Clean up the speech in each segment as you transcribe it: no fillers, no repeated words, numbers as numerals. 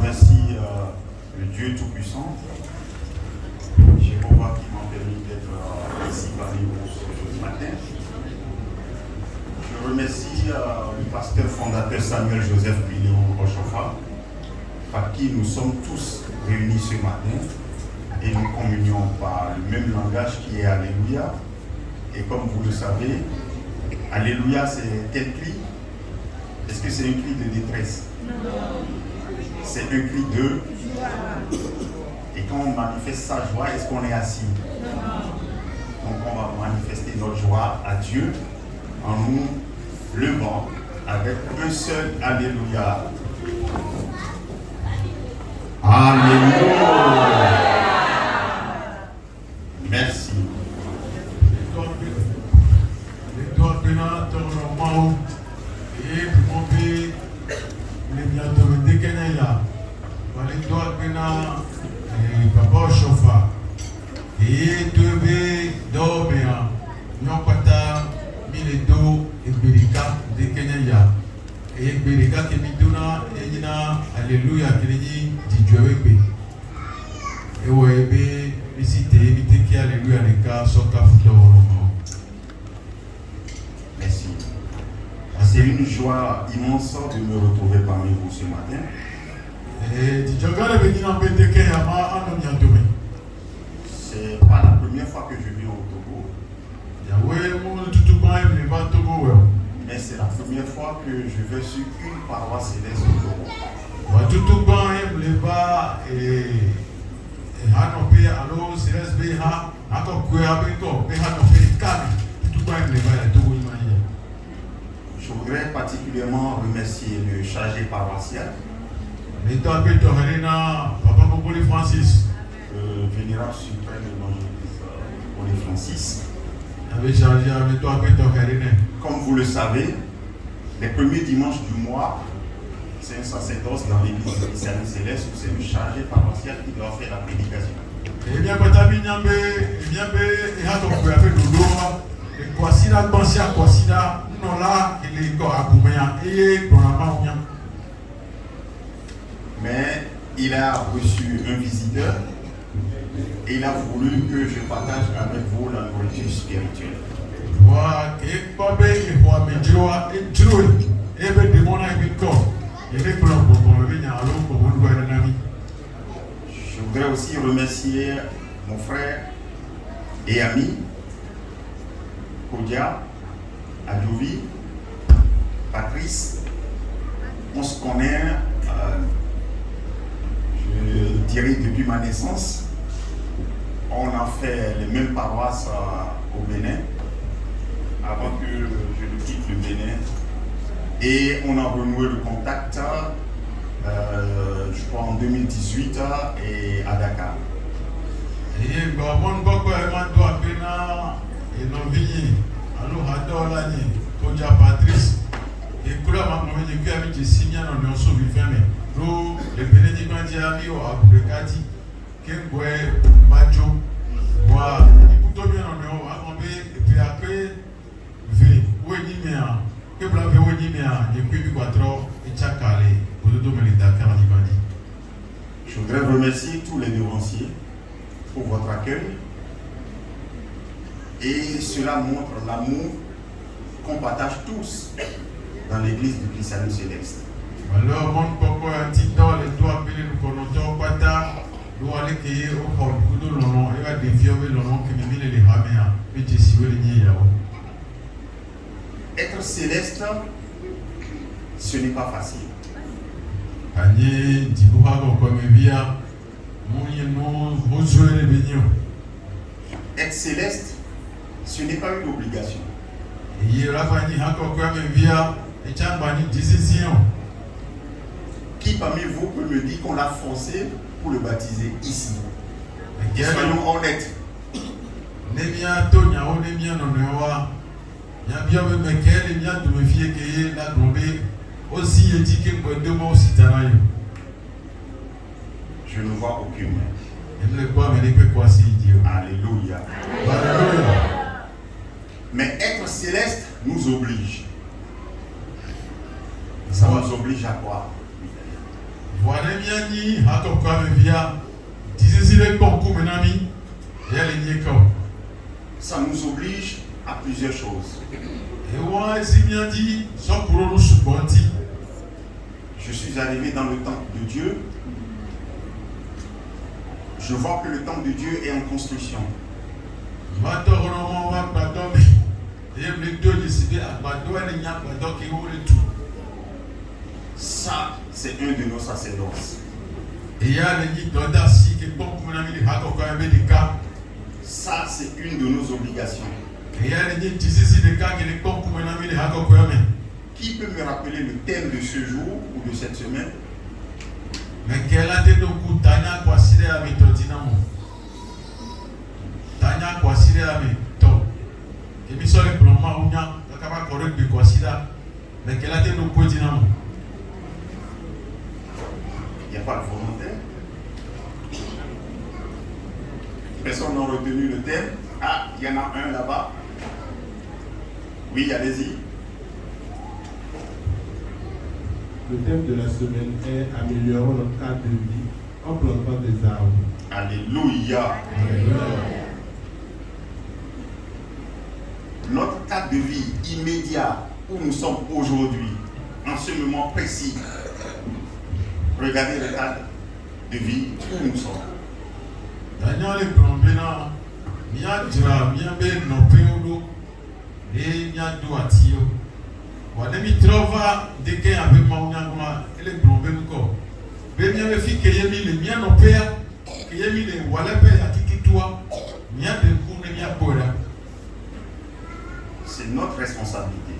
remercie le Dieu Tout-Puissant, Jéhovah, qui m'a permis d'être ici parmi vous ce matin. Je remercie le pasteur fondateur Samuel Joseph Biléon Rochofa, par qui nous sommes tous réunis ce matin et nous communions par le même langage qui est Alléluia. Et comme vous le savez, Alléluia, c'est quel cri? Est-ce que c'est un cri de détresse? Non. C'est un cri de joie. Et quand on manifeste sa joie, est-ce qu'on est assis? Non. Donc on va manifester notre joie à Dieu en nous levant avec un seul Alléluia. Alléluia. Merci. Papa Chofa et devait dormir non pas miledo et berika de Kenya et berika qui miduna et nina alléluia qui dit Dieu et ouais visiter éviter qui alléluia les cas soka merci. C'est une joie immense de me retrouver parmi vous ce matin. C'est pas la première fois que je viens au Togo. Mais c'est la première fois que je vais sur une paroisse céleste au Togo. Je voudrais particulièrement remercier le chargé paroissial, le vénérable suprême évangéliste Paul Francis. Comme vous le savez, les premiers dimanches du mois, c'est un sacerdoce dans l'église du Salut Céleste où c'est le chargé paroissial qui doit faire la prédication. Mais il a reçu un visiteur et il a voulu que je partage avec vous la nourriture spirituelle. Je voudrais aussi remercier mon frère et ami Kodia, Adjovi, Patrice. On se connaît, je dirais, depuis ma naissance. On a fait les mêmes paroisses au Bénin avant que je ne quitte le Bénin. Et on a renoué le contact, je crois, en 2018 et à Dakar. Je voudrais remercier tous les devanciers pour votre accueil et cela montre l'amour qu'on partage tous dans l'église du Christ Céleste. Être céleste, ce n'est pas facile. Être céleste, ce n'est pas une obligation. Qui parmi vous peut me dire qu'on l'a forcé pour le baptiser ici? Soyons honnêtes. Je ne vois aucune. Alléluia. Mais être céleste nous oblige. Ça nous oblige à quoi? Voilà bien ni hatoka via disizile konku menami et elle n'y est comme. Ça nous oblige à plusieurs choses. Et ouais, si bien dit, sans courir nous supporter. Je suis arrivé dans le temple de Dieu. Je vois que le temple de Dieu est en construction. Ça, c'est un de nos sacerdoces. Ça, c'est une de nos obligations. Qui peut me rappeler le thème de ce jour ou de cette semaine? Mais quelle a été le coup Tanya Kwasile à Metodinamo? Tanya Kwasile à Metod. Et puis sur le plan Maounia, Kakaba Korek de Kwasila. Mais quelle a été le coup Dinamo? Il n'y a pas de volontaire. Personne n'a retenu le thème. Ah, il y en a un là-bas. Oui, allez-y. Le thème de la semaine est améliorons notre cadre de vie en plantant des arbres. Alléluia. Notre cadre de vie immédiat où nous sommes aujourd'hui, en ce moment précis, regardez le cadre de vie où nous sommes. Daniel est prombena, mia dra, mia be no peolo, et mia do atio. Wade mi trova de que avec mauna ele prombenu ko. Be mia be fi ke yemi le mia no pea, ke yemi le wale pe atikitua, mia de ku ne mia bora. C'est notre responsabilité.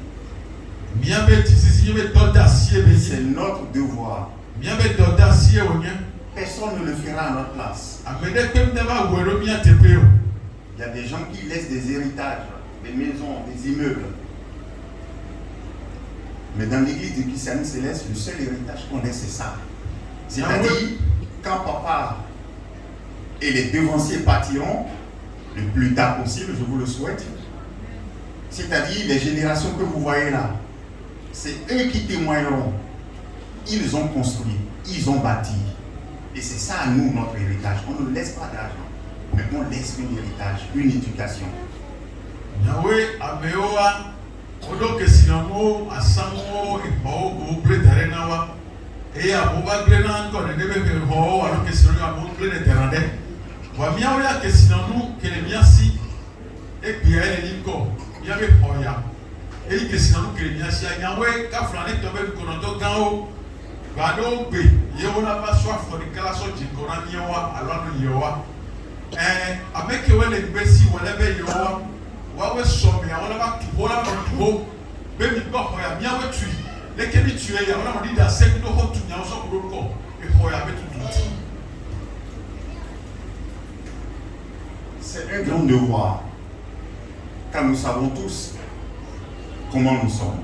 Mia be tisisi be dodasie be. C'est notre devoir. Mia be dodasie onya. Personne ne le fera à notre place. Il y a des gens qui laissent des héritages, des maisons, des immeubles. Mais dans l'église du christianisme céleste, le seul héritage qu'on laisse, c'est ça. C'est-à-dire, quand papa et les devanciers partiront, le plus tard possible, je vous le souhaite, c'est-à-dire les générations que vous voyez là, c'est eux qui témoigneront. Ils ont construit, ils ont bâti. Et c'est ça, nous, notre héritage. On ne laisse pas d'argent, mais on laisse un héritage, une éducation. Yahweh, Ameoa, Odo Kesinamo, Asamo, et Pao, Bledarenawa, et Aboba Glenan, qu'on est devenu Ho, alors que c'est un bon blé de Terrade. Wamiaoya Kesinamo, que les miasi, et Pierre et Nico, Yahweh Hoya, et Kesinamo, que les miasi, Yahweh, Kafranek, Tobel, Konoto, Gao. Bado be yewola ba so afori kala so jikora ni yewa alonu yewa ameke wele gbesi wele be yewa wa we so me awala ba tubo la tubo be mi ba hoya mi awe tui leke mi tue ya wala mo di da se do ho tu nya so ko ko e hoya be tutu. C'est un grand devoir. Car nous savons tous comment nous sommes.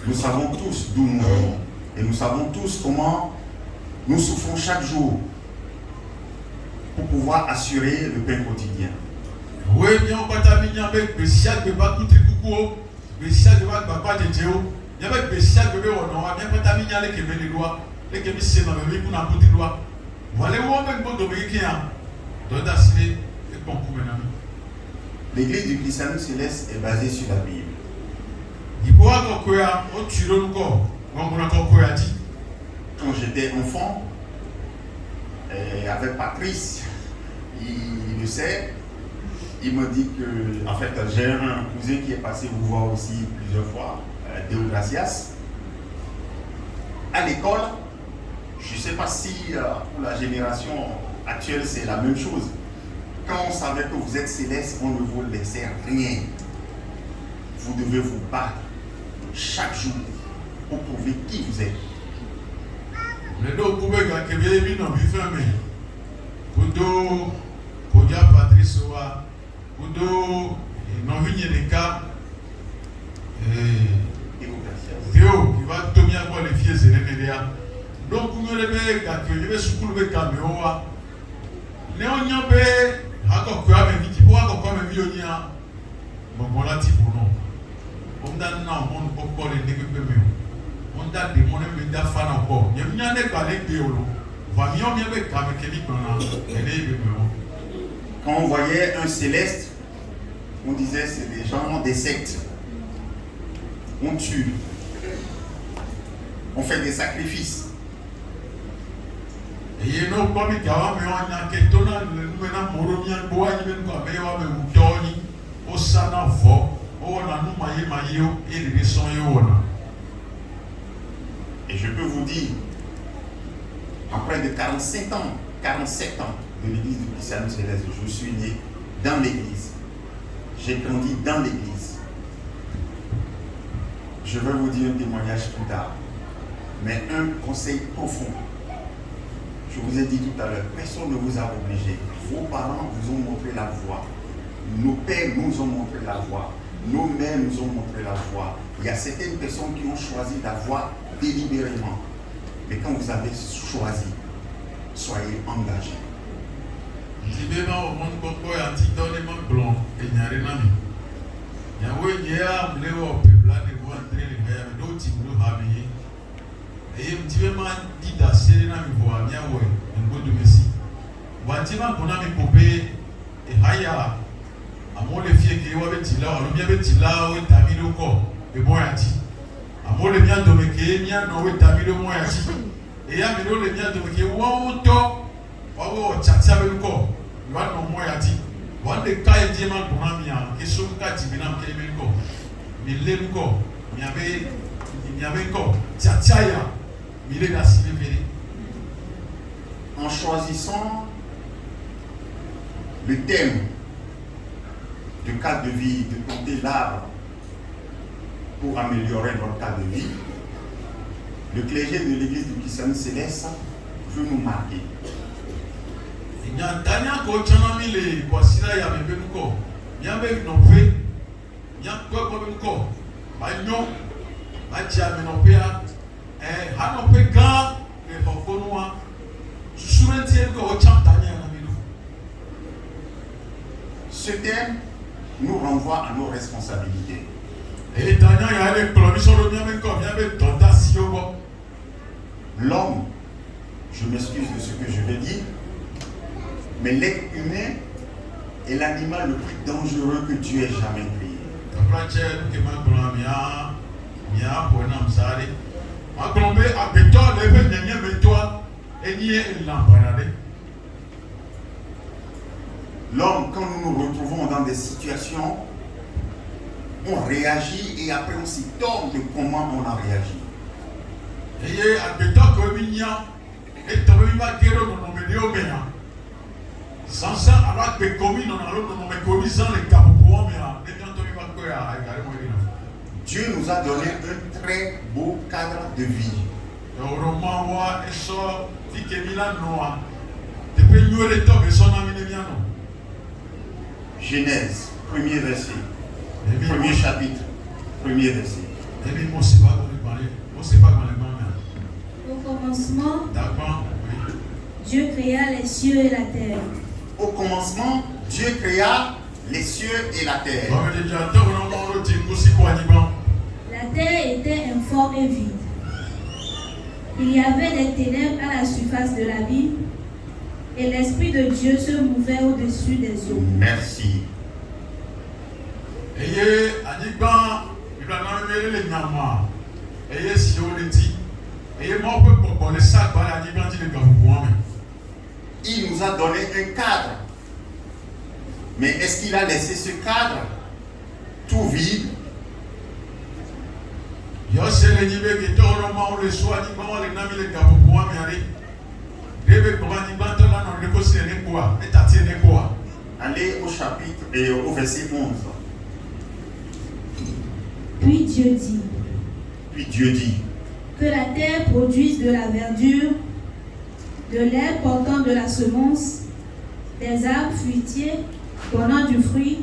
Nous savons tous d'où nous venons. Et nous savons tous comment nous souffrons chaque jour pour pouvoir assurer le pain quotidien. Oui, bien, on va t'amener avec le siècle de Bakouti Koukou, le siècle de Bakouti de Dieu. Il y avait le siècle de Béon, on va bien t'amener avec les lois, les kémisses dans le pays pour n'importe quoi. Voilà où on met le monde américain. Donc, d'assister et concours maintenant. L'église du christianisme céleste est basée sur la Bible. Il faut avoir un tiro encore. Quand j'étais enfant, avec Patrice, il le sait, il me dit que, en fait, j'ai un cousin qui est passé vous voir aussi plusieurs fois, Deo Gracias. À l'école, je ne sais pas si pour la génération actuelle c'est la même chose. Quand on savait que vous êtes céleste, on ne vous laissait rien. Vous devez vous battre chaque jour pour prouver qui vous êtes. Les deux pouvez gagner des non fermés. Kudo, Kodia Patrice Oa, Kudo, non vigné des cas. Théo, qui va tomber à quoi les filles et les médias. Donc, vous devez gagner sous le caméra. Léon Yambe, encore quoi, mais qui pourra encore me violer. Bon, voilà, type pour nous. On donne non, on peut pas les négocier. On a des monnaies mais d'affaires encore. Il y a une année par les théolos. Quand on voyait un céleste, on disait c'est des gens des sectes. On tue. On fait des sacrifices. Et je peux vous dire, après de 47 ans de l'église du Christianisme céleste, je suis né dans l'église. J'ai grandi dans l'église. Je vais vous dire un témoignage plus tard. Mais un conseil profond. Je vous ai dit tout à l'heure, personne ne vous a obligé. Vos parents vous ont montré la voie. Nos pères nous ont montré la voie. Nos mères nous ont montré la voie. Il y a certaines personnes qui ont choisi la voie délibérément. Mais quand vous avez choisi, soyez engagés. En choisissant le thème du cadre de vie, de planter l'arbre pour améliorer notre cadre de vie, le clergé de l'église du Christianisme céleste veut nous marquer. Ce thème nous renvoie à nos responsabilités. L'homme, je m'excuse de ce que je vais dire, mais l'être humain est l'animal le plus dangereux que Dieu ait jamais créé. L'homme, quand nous nous retrouvons dans des situations, on réagit et après on s'étonne de comment on a réagi. Dieu nous a donné un très beau cadre de vie. Genèse, premier verset, premier chapitre, premier verset. Au commencement, Dieu créa les cieux et la terre. Au commencement, Dieu créa les cieux et la terre. La terre était informe et vide. Il y avait des ténèbres à la surface de l'abîme et l'Esprit de Dieu se mouvait au-dessus des eaux. Merci. Il nous a donné un cadre. Mais est-ce qu'il a laissé ce cadre tout vide? Allez au chapitre et au verset 11. Puis Dieu dit que la terre produise de la verdure, de l'herbe portant de la semence, des arbres fruitiers donnant du fruit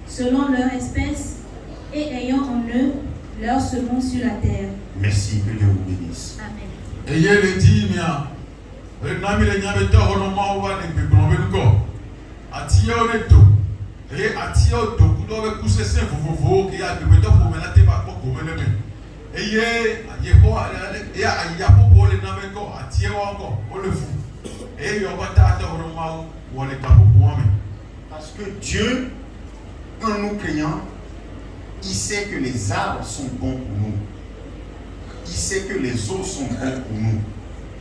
selon leur espèce et ayant en eux leur semence sur la terre. Merci, que Dieu vous bénisse. Amen. Parce que Dieu, en nous créant, il sait que les arbres sont bons pour nous. Il sait que les eaux sont bons pour nous.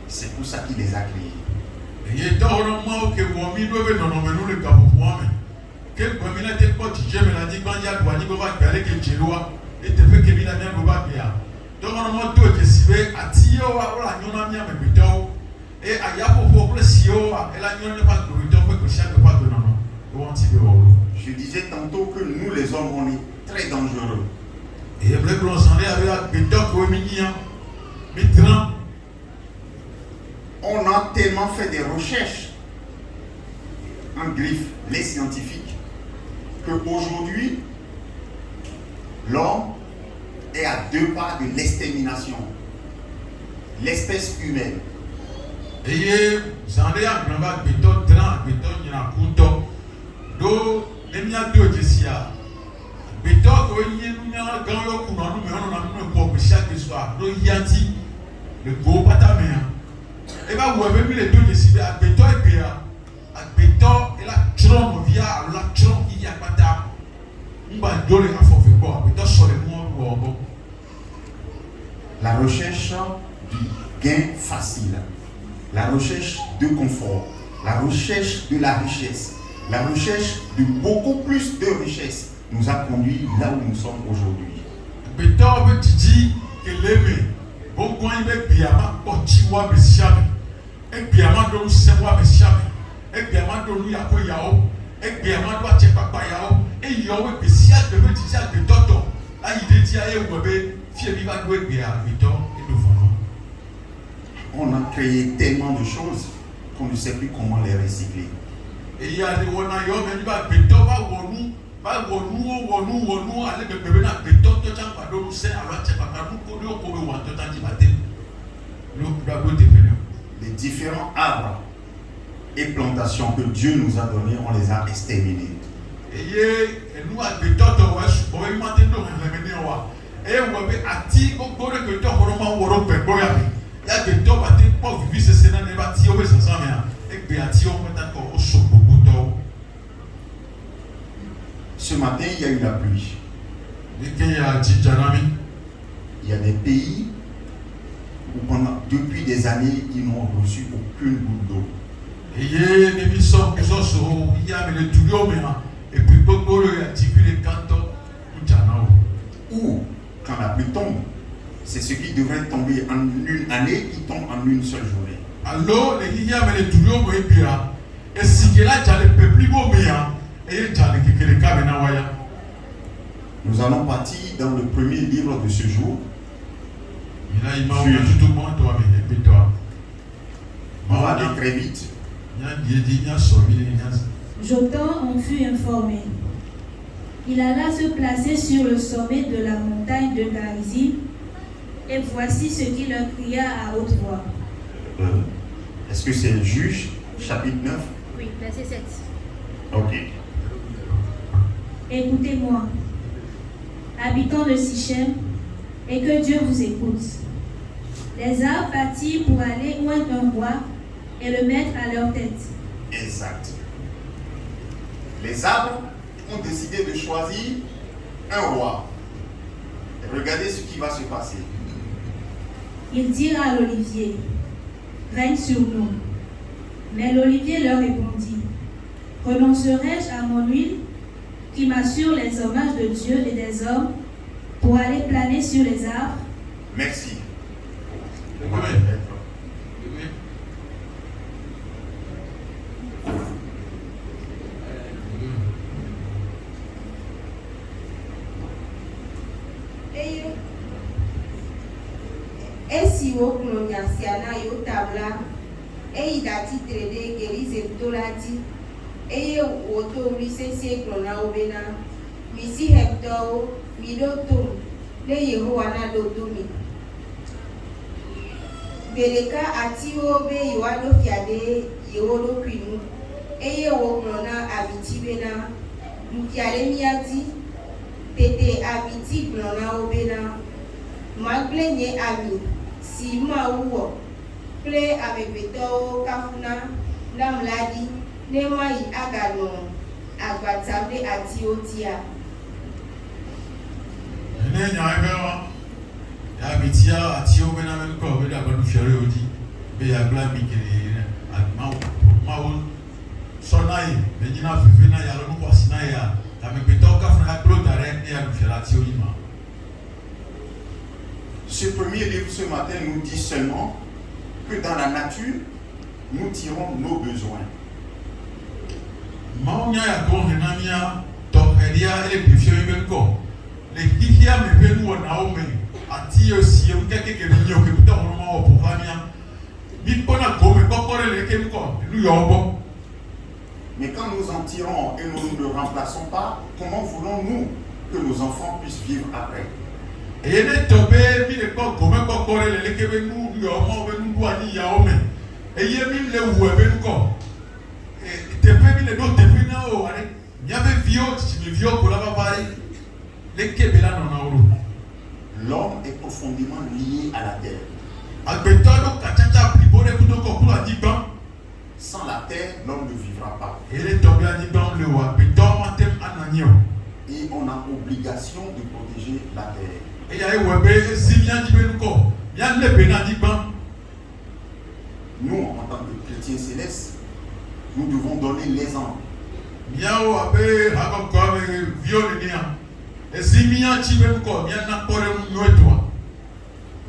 C'est pour ça qu'il les a créés. Je disais tantôt que nous les hommes, on est très dangereux. On a tellement fait des recherches en griffe, les scientifiques, qu'aujourd'hui, l'homme est à 2 pas de l'extermination. L'espèce humaine. La recherche du gain facile, la recherche de confort, la recherche de la richesse, la recherche de beaucoup plus de richesse nous a conduit là où nous sommes aujourd'hui. On a créé tellement de choses qu'on ne sait plus comment les recycler. Les différents arbres et plantations que Dieu nous a donnés, on les a exterminés. Ce matin, il y a eu la pluie. Il y a des pays où depuis des années, ils n'ont reçu aucune goutte d'eau. Ou quand la pluie tombe, c'est ce qui devrait tomber en une année qui tombe en une seule journée. Nous allons partir dans le premier livre de ce jour. On va aller très vite. Jotham en fut informé. Il alla se placer sur le sommet de la montagne de Garizim, et voici ce qu'il leur cria à haute voix. Est-ce que c'est Juge, chapitre 9? Oui, verset 7. Ok. Écoutez-moi, habitants de Sichem, et que Dieu vous écoute. Les arbres partirent pour aller oindre un roi et le mettre à leur tête. Exact. Les arbres ont décidé de choisir un roi. Et regardez ce qui va se passer. Ils dirent à l'olivier, règne sur nous. Mais l'olivier leur répondit, renoncerai-je à mon huile qui m'assure les hommages de Dieu et des hommes pour aller planer sur les arbres? Merci. Esi wo klonya siana yo tabla eyi dati trede gerize dolati eye woto mi sensie klona obena mi si hekto mi do tom le Yehowa na do tomi beleka ati wo be yiwa do fiade yewo do kwinu eye wo klona abiti bena mukiale miati tete abiti klona obena maglenye ami si ma wo ple amebeto kafuna Damladi, Nemai Agano, Agbatable Atiotia. Abitia atio benamen ko be da banu fere odi be ya bla mi kele maul sonai be jina fifi na ya lo ko sina ya ta me beto ka funa klo tare e ya fere atio ima. Ce premier livre ce matin nous dit seulement que dans la nature nous tirons nos besoins. Maunya ya ko henamia to heria ele bifio ben ko le hihia me benu na o me ati aussi on quelque que nyo que putain on ma pour famia mi kona comme kokore le ke ko lu yobo. Mais quand nous en tirons et nous ne le remplaçons pas, comment voulons-nous que nos enfants puissent vivre après? Et ne tobe mi le ko comme kokore le ke benu yobo benu duani ya o me e ye mi le wu benu ko e te pe mi le do te pe na o ale nya be vio ti mi vio ko la ba pare le ke bela no na o. L'homme est profondément lié à la terre. Sans la terre, l'homme ne vivra pas. Et on a obligation de protéger la terre. Nous, en tant que chrétiens célestes, nous devons donner l'exemple.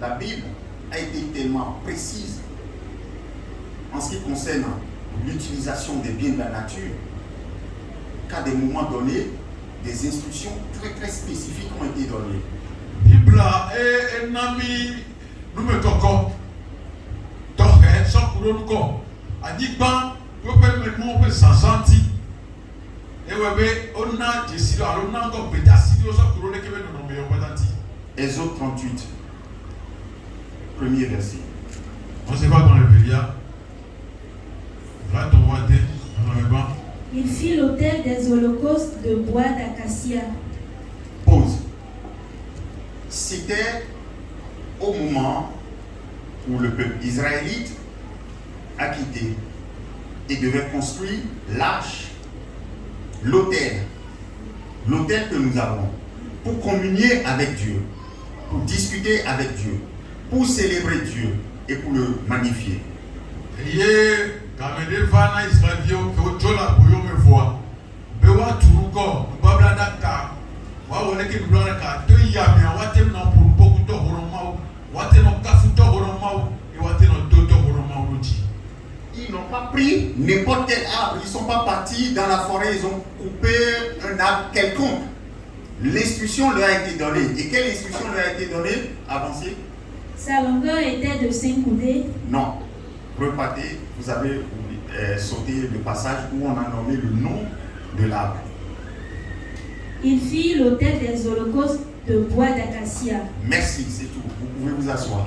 La Bible a été tellement précise en ce qui concerne l'utilisation des biens de la nature qu'à des moments donnés, des instructions très très spécifiques ont été données. Bible est nami nous me coco toque sans couronne co a dit ban peut permettre mon peu sans senti et ouais on a décidé alors on a encore pétassé sans couronne qui veut nous nommer au patati. Exode 38, premier verset. On se va dans le Bélia. Là, ton roi était dans le banc. Il fit l'autel des holocaustes de bois d'acacia. Pause. C'était au moment où le peuple israélite a quitté et devait construire l'arche, l'autel que nous avons, pour communier avec Dieu, pour discuter avec Dieu, pour célébrer Dieu et pour le magnifier. Ils n'ont pas pris n'importe quel arbre, ils ne sont pas partis dans la forêt, ils ont coupé un arbre quelconque. L'instruction leur a été donnée. Et quelle instruction leur a été donnée? Avancez. Sa longueur était de 5 coudées. Non. Repartez, vous avez sauté le passage où on a nommé le nom de l'arbre. Il fit l'autel des holocaustes de bois d'acacia. Merci, c'est tout. Vous pouvez vous asseoir.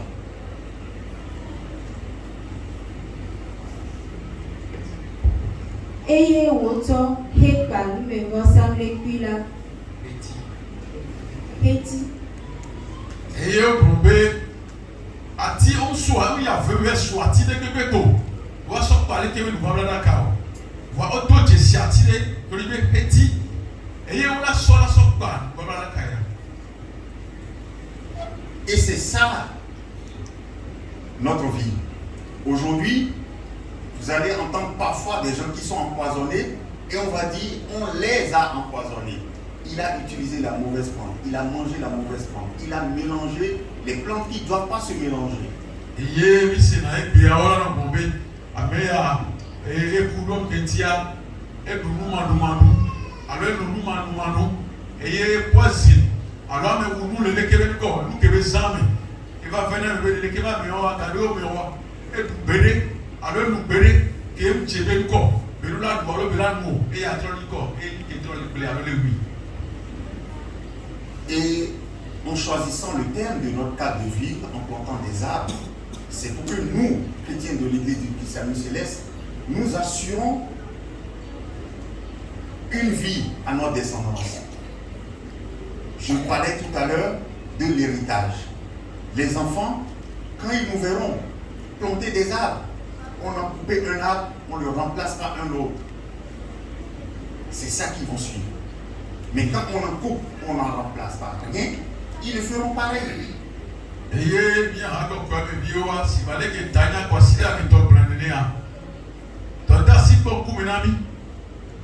Eye woto hepa numéro samle kuila. Petit. Eye brombe ati on soit il y a veut soit ti de beko. Wa so parler que nous va dans ka. Wa auto je si atire to libe petit. Eye on la so pa va dans ka. Et c'est ça notre vie. Aujourd'hui, vous allez entendre parfois des gens qui sont empoisonnés et on va dire on les a empoisonnés. Il a utilisé la mauvaise plante, il a mangé la mauvaise plante, il a mélangé les plantes qui ne doivent pas se mélanger. Et en choisissant le terme de notre cadre de vie, en plantant des arbres, c'est pour que nous, chrétiens de l'Église du Christianisme céleste, nous assurons une vie à notre descendance. Je parlais tout à l'heure de l'héritage. Les enfants, quand ils nous verront planter des arbres, on a coupé un arbre, on le remplace par un autre. C'est ça qu'ils vont suivre. Mais quand on en coupe, on en remplace par rien, ils le feront pareil. Et bien, encore quoi, mais bio, si valait que Tania considère que ton plan de néa. Tonta si beaucoup menami,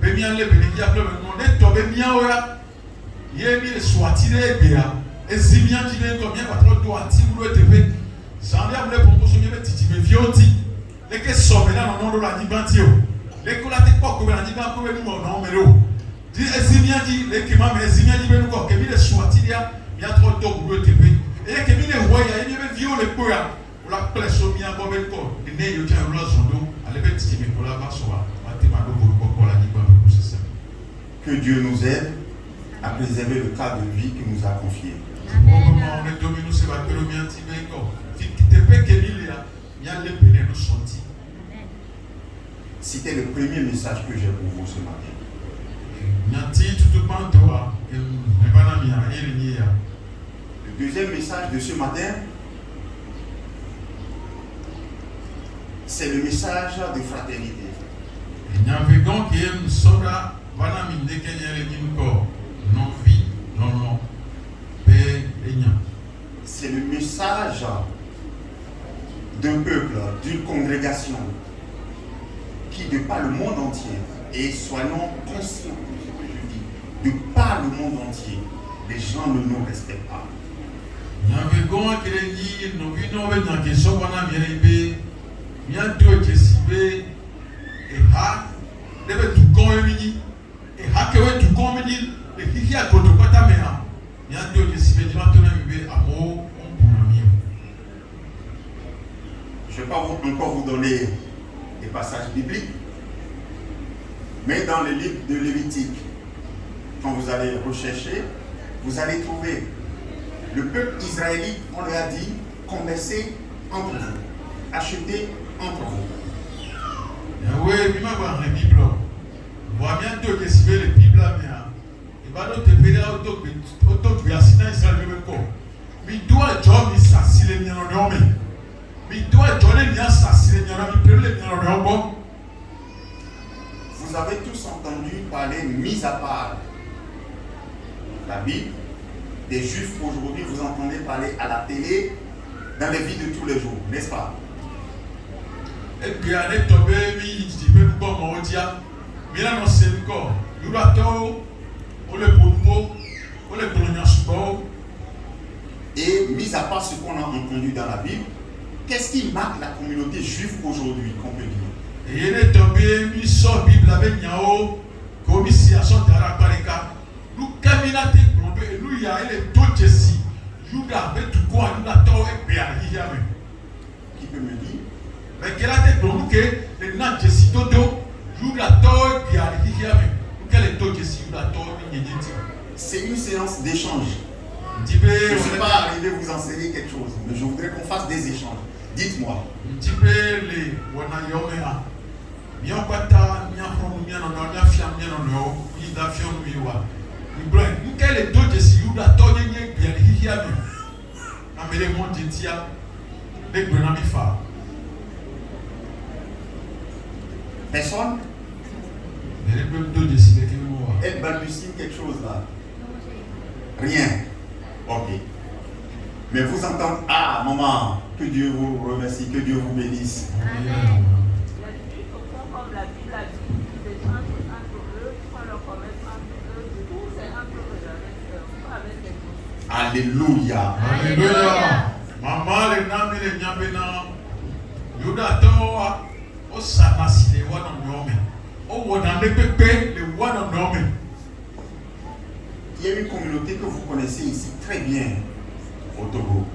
bien les bénéfices après me demander, toi bien oya, yé mi le soitire bien, et si bien tu viens combien pas trop toi, si vous le TV, j'en ai appelé pour consommer mes petits, mais vioti, les que sommes là dans le monde de la Nibantio, les collatés pas comme la Niban comme nous non mais l'eau, dis et si bien dit les qui m'a mais si bien dit ben quoi, que mi le soitire bien trop tôt pour le TV, et que mi le voya, il y avait viol les poya, pour la place au bien comme le corps, il n'est eu qu'un rose en dos. Que Dieu nous aide à préserver le cadre de vie qu'il nous a confié. C'était le premier message que j'ai pour vous ce matin. Le deuxième message de ce matin, c'est le message de fraternité. C'est le message d'un peuple, d'une congrégation qui, de par le monde entier, et soyons conscients de ce que je dis, de par le monde entier, les gens ne nous respectent pas. Je ne vais pas encore vous donner des passages bibliques, mais dans le livre de Lévitique, quand vous allez rechercher, vous allez trouver le peuple israélite, on leur a dit, conversez entre vous, achetez entre vous. Oui, mais moi, je vais Bible. Moi, bientôt que si les Bibles, il va nous te faire autocriasina Israël même quoi. Mais toi, John, il s'assit les miens en homme. Mais toi, John, il s'assit les miens en homme. Vous avez tous entendu parler, mis à part la Bible, des Juifs aujourd'hui, vous entendez parler à la télé, dans les vies de tous les jours, n'est-ce pas? Et puis, on est tombé, il dit, mais comment on dit, mais là, on sait encore. Nous l'attendons, on le boulot, on le boulot. Et mis à part ce qu'on a entendu dans la Bible, qu'est-ce qui marque la communauté juive aujourd'hui, qu'on peut dire? Et il est tombé, il sort Bible avec Niao, comme ici à son Tarapareka. Nous caminons, nous y a les deux ici. Nous avons tout quoi, nous l'attendons et bien, il y a même. Qui peut me dire? Mais quel a été pour nous que les gens de si dodo, nous l'attendons et bien, il y a même. Quel est le ici, nous l'attendons et bien, c'est une séance d'échange. Je ne suis pas arrivé vous enseigner quelque chose, mais je voudrais qu'on fasse des échanges. Dites-moi. Personne? Elle balbutie quelque chose là. Rien. Ok. Mais vous entendez, ah maman, que Dieu vous remercie, que Dieu vous bénisse. Amen. Les Juifs font comme la Bible a dit, ils échangent entre eux, font leur commerce entre eux, tout c'est entre eux, pas avec les autres. Alléluia. Alléluia. Maman, les noms et les nyambena, Yudato, au Sanasi, les one on Nome, au Wadane Pepe, les one on Nome. Il y a une communauté que vous connaissez ici très bien au Togo.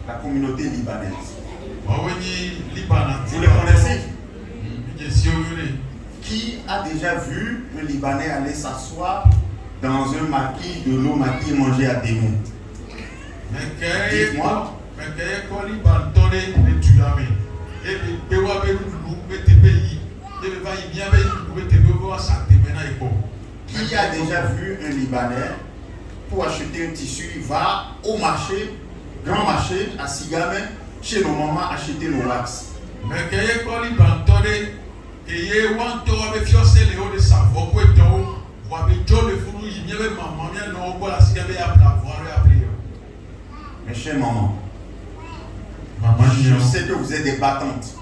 La communauté libanaise. Vous les connaissez? Qui a déjà vu un Libanais aller s'asseoir dans un maquis de l'eau maquis et manger à des mots? Dites-moi. Qui a déjà vu un Libanais pour acheter un tissu, il va au marché grand marché à Sigame, chez nos mamans, acheter nos wax. Mais que y koli bantode et y wanto avec fiosé les hauts de savoir quoi donc va bejo le furu y mieux maman bien non quoi la Sigame à voir et après. Mes chers mamans, Maman je sais que vous êtes des battantes.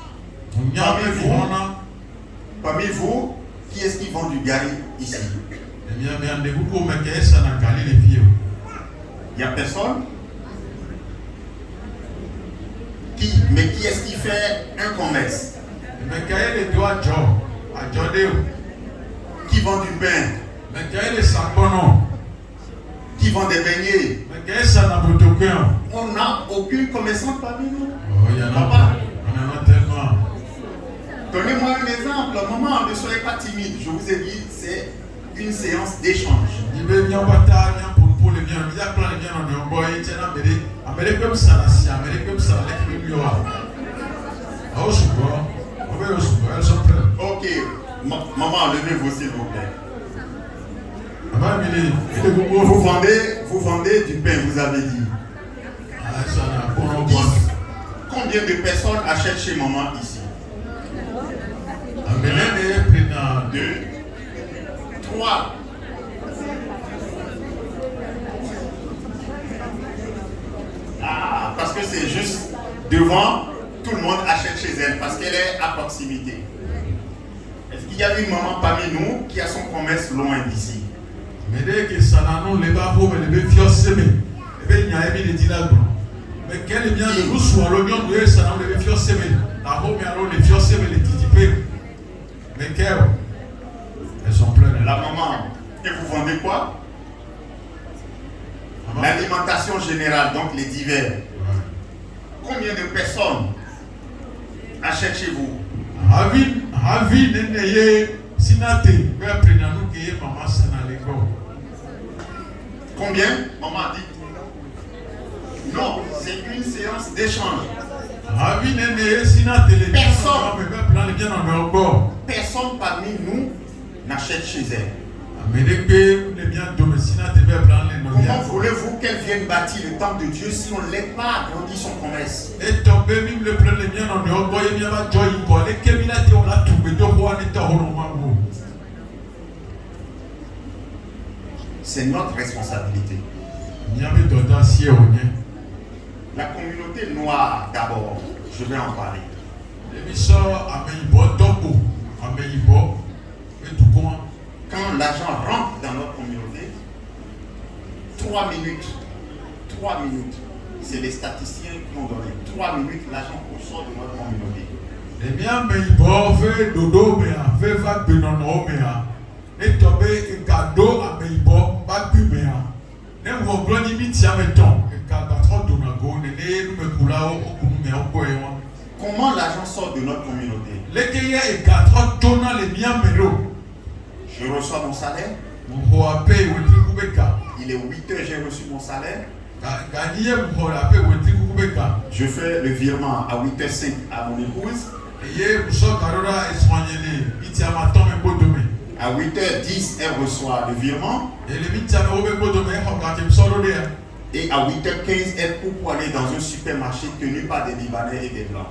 Parmi vous, qui est-ce qui vend du gari ici? Il n'y a personne? Mais qui est-ce qui fait un commerce? Qui vend du pain? Qui vend des beignets? On n'a aucune commerçante parmi nous. Papa, donnez-moi un exemple. Maman, ne soyez pas timide. Je vous ai dit, c'est une séance d'échange. Ok, maman, levez-vous s'il vous plaît. Vous vendez du pain, vous avez dit. Combien de personnes achètent chez maman ici? 1, 2, 3. Ah, parce que c'est juste devant, tout le monde achète chez elle parce qu'elle est à proximité. Est-ce qu'il y a une maman parmi nous qui a son commerce loin d'ici? Mais quel est bien le goût à l'oignon de ça, on les fios semés. La home et les fios semés, les titipés. Mais elles sont pleines. La maman, et vous vendez quoi? L'alimentation générale, donc les divers. Ouais. Combien de personnes achètent chez vous? Combien? Maman a dit. Non, c'est une séance d'échange. Personne parmi nous n'achète chez elle. Comment voulez-vous qu'elle vienne bâtir le temple de Dieu si on ne l'aide pas à grandir son commerce? C'est notre responsabilité. La communauté noire d'abord, je vais en parler. Quand l'argent rentre dans notre communauté, 3 minutes, c'est les statisticiens qui ont donné. 3 minutes, l'argent sort de notre communauté. Comment l'argent sort de notre communauté? Je reçois mon salaire. Il est 8 heures, j'ai reçu mon salaire. Je fais le virement à 8h05 à mon épouse. À 8h10, elle reçoit le virement. Et à 8h15, elle court pour aller dans un supermarché tenu par des Libanais et des Blancs.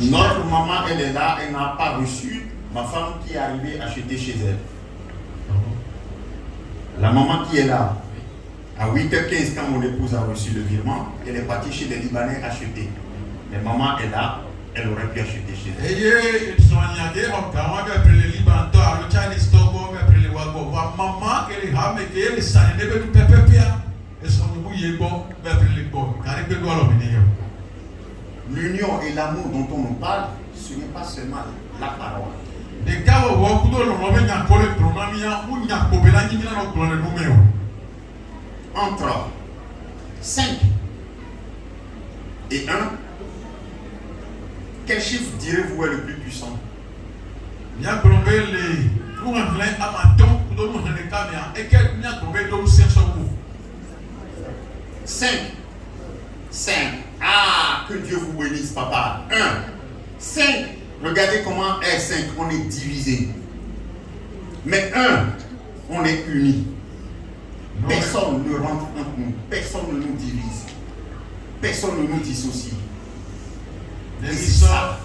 Notre maman, elle est là, elle n'a pas reçu ma femme qui est arrivée acheter chez elle. La maman qui est là, à 8h15, quand mon épouse a reçu le virement, elle est partie chez les Libanais acheter. Mais maman est là, elle aurait pu acheter chez elle. L'union et l'amour dont on nous parle, ce n'est pas seulement la parole. Entre 5 et 1, quel chiffre direz-vous est le plus puissant? 5. Ah, que Dieu vous bénisse, papa. 1. 5. Regardez comment est 5. On est divisé. Mais 1, On est unis. Personne ne rentre entre nous. Personne ne nous divise. Personne ne nous dissocie. Et c'est ça.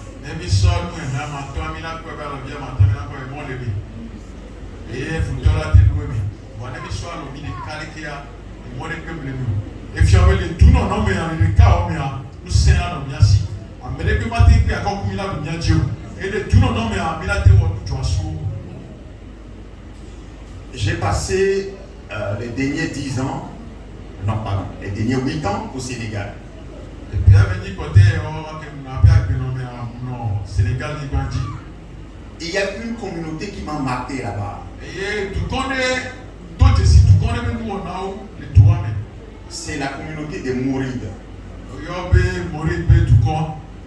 J'ai passé les derniers 10 ans, non pardon, les derniers 8 ans au Sénégal. Il y a une communauté qui m'a marqué là-bas. C'est la communauté des Mourides.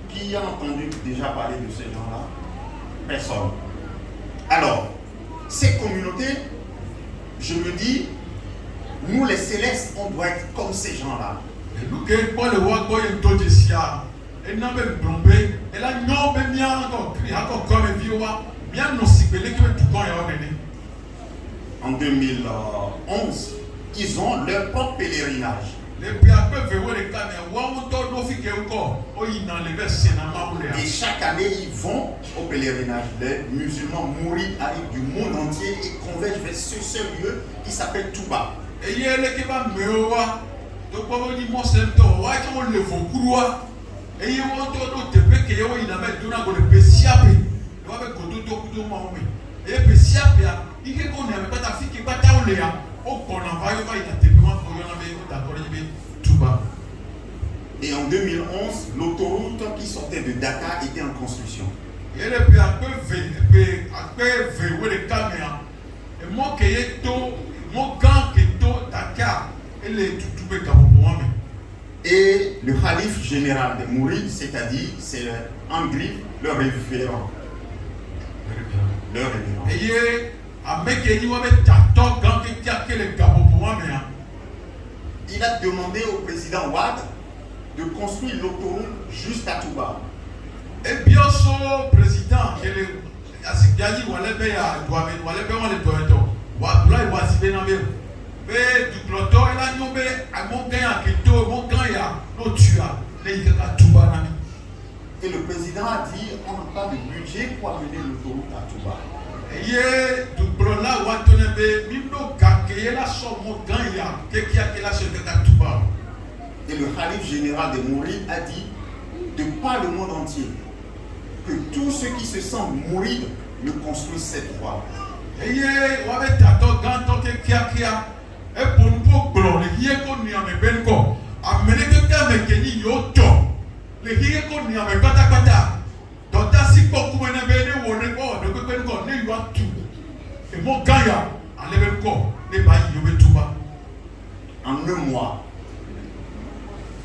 Qui a entendu déjà parler de ces gens-là? Personne. Alors, ces communautés, je me dis, nous les célestes, on doit être comme ces gens-là. En 2011, ils ont leur propre pèlerinage. Et chaque année, ils vont au pèlerinage. Les musulmans mourides arrivent du monde entier et convergent vers ce seul lieu qui s'appelle Touba. Et en 2011, l'autoroute qui sortait de Dakar était en construction. Et le calife général des Mourides, c'est-à-dire, c'est Andri, le référent. Le révérend. Il a demandé au président Wade de construire l'autoroute juste à Touba. Et bien sûr, président, et le président a dit on n'a pas de budget pour amener l'autoroute à Touba. Et le calife général des Mourides a dit de par le monde entier que tous ceux qui se sentent mourides ne construisent cette voie.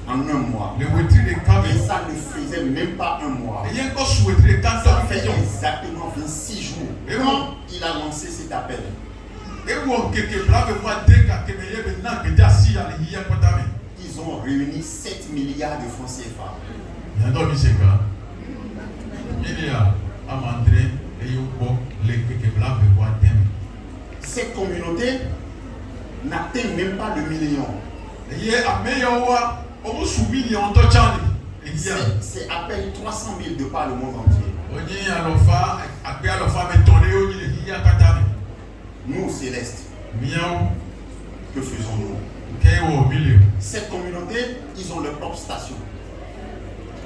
En un mois. Et ça ne faisait même pas un mois. Ça fait exactement 26 jours quand il a lancé cet appel. Ils ont réuni 7 milliards de francs CFA. Cette communauté n'atteint même pas le million. C'est à peine 300 000 de par le monde entier. Nous, célestes, que faisons-nous? Cette communauté, ils ont leur propre station.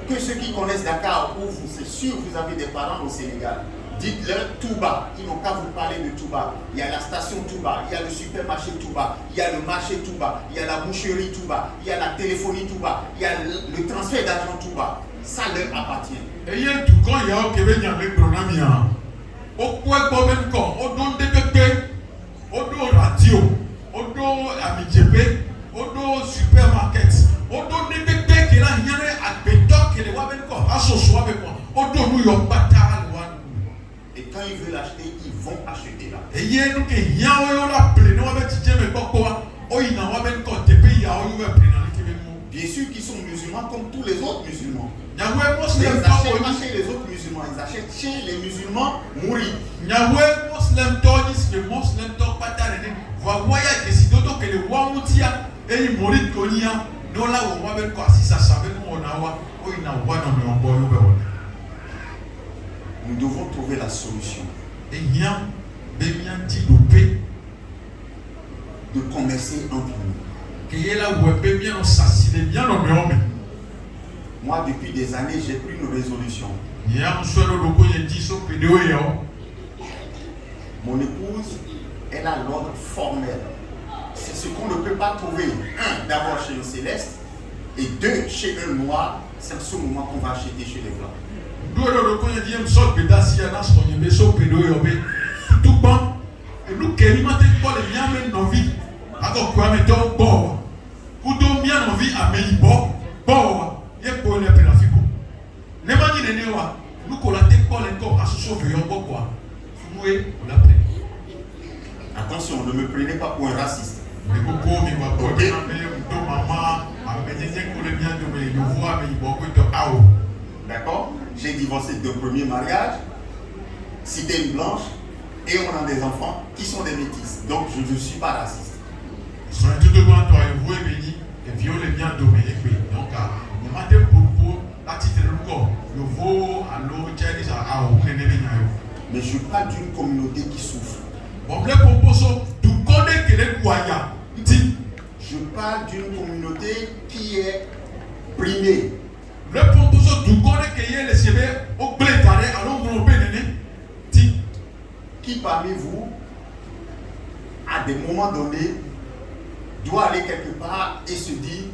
Que ceux qui connaissent Dakar, ou vous, c'est sûr, vous avez des parents au Sénégal. Dites-leur Touba, ils n'ont qu'à vous parler de Touba. Il y a la station Touba, il y a le supermarché Touba, il y a le marché Touba, il y a la boucherie Touba, il y a la téléphonie Touba, il y a le transfert d'argent Touba. Ça leur appartient. Et quand ils veulent acheter, ils vont acheter là. Bien sûr qu'ils sont musulmans comme tous les autres musulmans. Ils achètent pas chez les autres musulmans, ils achètent chez les musulmans mourides. Muslim toys, que Muslim toys pas tarder. Voyez que si d'autres que le roi Moutia et il mourit Konia, nous là où on va voir quoi si ça savait nous on a wa, oh il n'a pas non mais on boit l'eau. Nous devons trouver la solution. Et bien, bien développer de commercer entre nous. Qui est là où on peut bien s'assurer bien non mais on. Moi, depuis des années, j'ai pris une résolution. Mon épouse, elle a l'ordre formel. C'est ce qu'on ne peut pas trouver. Un, d'abord chez le céleste, et deux, chez un noir. C'est en ce moment qu'on va acheter chez les blancs. Attention, ne me prenez pas pour un raciste. D'accord? J'ai divorcé de premier mariage, c'était une blanche, et on a des enfants qui sont des métis. Donc je ne suis pas raciste. Mais je parle d'une communauté qui souffre. Je parle d'une communauté qui est brimée. Qui parmi vous, à des moments donnés, doit aller quelque part et se dire,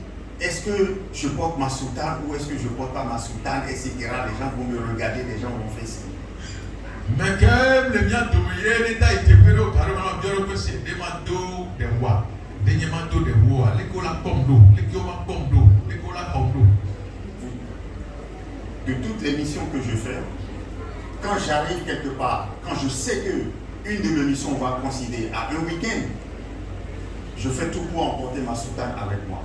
est-ce que je porte ma soutane ou est-ce que je ne porte pas ma soutane, etc. Les gens vont me regarder, les gens vont faire ça. Mais quand les biens de l'État étaient prêts au carrément bien que c'est des manteaux des rois, des manteaux des rois, les colas pomme d'eau, les colas pomme d'eau, les colas pomme d'eau. De toutes les missions que je fais, quand j'arrive quelque part, quand je sais que une de mes missions va coïncider à un week-end, je fais tout pour emporter ma soutane avec moi.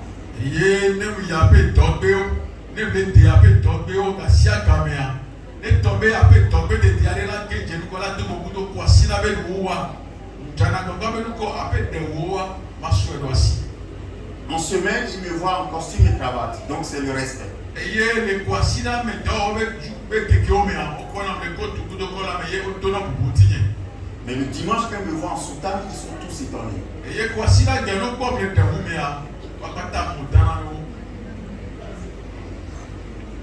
En semaine, il me voit en costume et cravate, donc c'est le respect. Mais le dimanche, quand ils me voient en soutane, ils sont tous étonnés.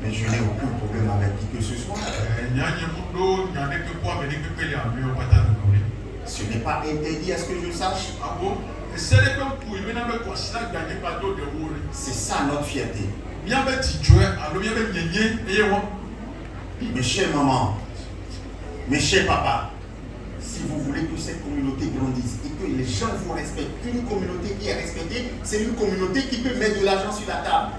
Mais je n'ai aucun problème avec qui que ce soit. Ce n'est pas interdit à ce que je sache. C'est ça notre fierté. Mes chers mamans, mes chers papas, si vous voulez que cette communauté grandisse et que les gens vous respectent, une communauté qui est respectée, c'est une communauté qui peut mettre de l'argent sur la table.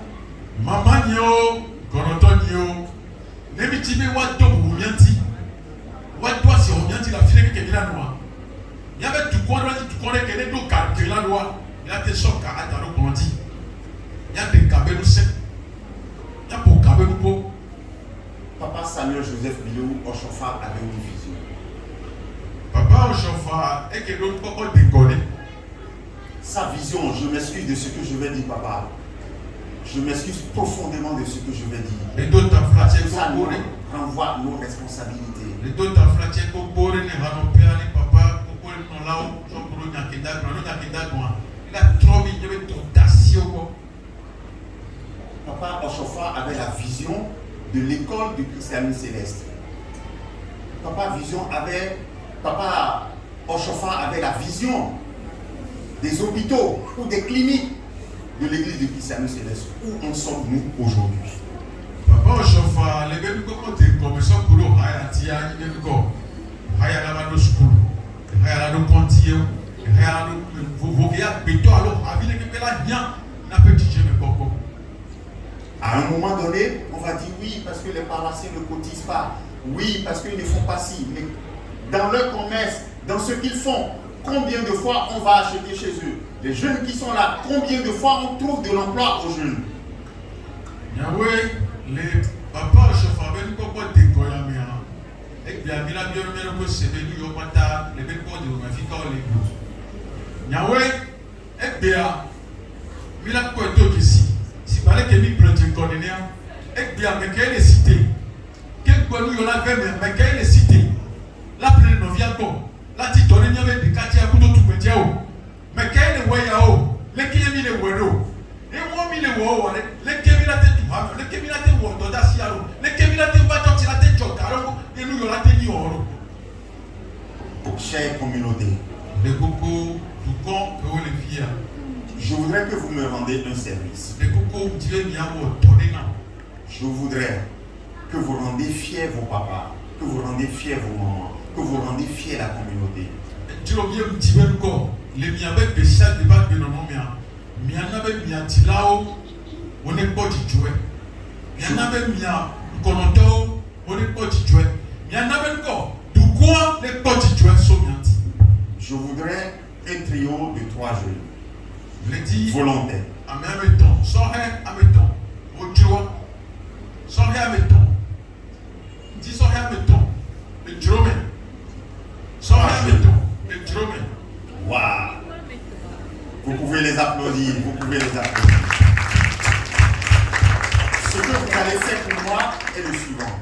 Maman yo, gonotonio, nebitibe wato bumianti, wato si omianti la fille qui est là noire. Il y avait tout quoi, tout quoi qui est donc calque la loi. Il y a des chocs à attendre qu'on dit. Il y a des cabelous secs. Il y a pour cabelous beaux. Papa Samuel Joseph Bilou Oshofa avait une vision. Papa Oshofa est que l'autre papa déconne. Sa vision, je m'excuse de ce que je vais dire, papa. Je m'excuse profondément de ce que je vais dire. Les deux t'enflatter ça nous renvoie nos responsabilités. Les deux t'enflatter pour boire les ranopéas, les papas, pour boire les là-haut, pour le nakeda, il a trop mis de tentation. Papa Oshofa avait la vision de l'école du christianisme céleste. Papa Oshofa avait la vision des hôpitaux ou des cliniques de l'église du christianisme céleste. Où en sommes-nous aujourd'hui? Papa Oshofa, les bébés comme des commissions pour le Hayati, il y a la school, il y a la Contier, il y a vous béton alors, à ville que la bien, n'a petit jeune coco. À un moment donné, on va dire oui parce que les paroissiens ne cotisent pas, oui parce qu'ils ne font pas ci, mais dans leur commerce, dans ce qu'ils font, combien de fois on va acheter chez eux? Les jeunes qui sont là, combien de fois on trouve de l'emploi aux jeunes? Yahweh, les papas chauffeurs, nous comprends des goyamés. Et bien, il a bien le que c'est venu au matin, les belles portes de ma fille dans les bouts. Yahweh, et bien, il a quoi d'autre ici? Si vous allez que mi prendre un coordinateur, et bien, mais quelle est cité? Quel quoi nous y en a fait, mais quelle est cité? La pleine ne vient pas. La petite donne n'y avait des quartiers à bout de tout petit. Mais quelle est Wayao? Les qui mis les Wero? Et moi, mis les Wero, les qui mis la tête du Ham, les qui mis la tête de Wododasiaro, les qui mis la tête de Batot, la tête de Jotaro, et nous y en a tenu Oro. Chère communauté, Les cocos, du camp, que vous les fiers. je voudrais que vous me rendiez un service. Les cocos, vous direz, n'y a pas de Je voudrais que vous rendiez fiers vos papas, que vous rendiez fiers vos mamans, que vous rendiez fiers la communauté. Tu le viens me dire encore, les miens avec des chats de bac de non mien. Mien avec mien tilao, on n'est pas du jouet. Mien avec mien konoto, on n'est pas du jouet. Mien avec encore, du quoi n'est pas du jouet somianti. Je voudrais un trio de 3 jeunes Je l'ai dit, volontaires. à mes temps, sortez à mes temps, au joie, sortez à mes temps. Dis sortez à mes temps, le dromé. Sortez à mes temps, le dromé. Waouh! Vous pouvez les applaudir, vous pouvez les applaudir. Ce que vous allez faire pour moi est le suivant.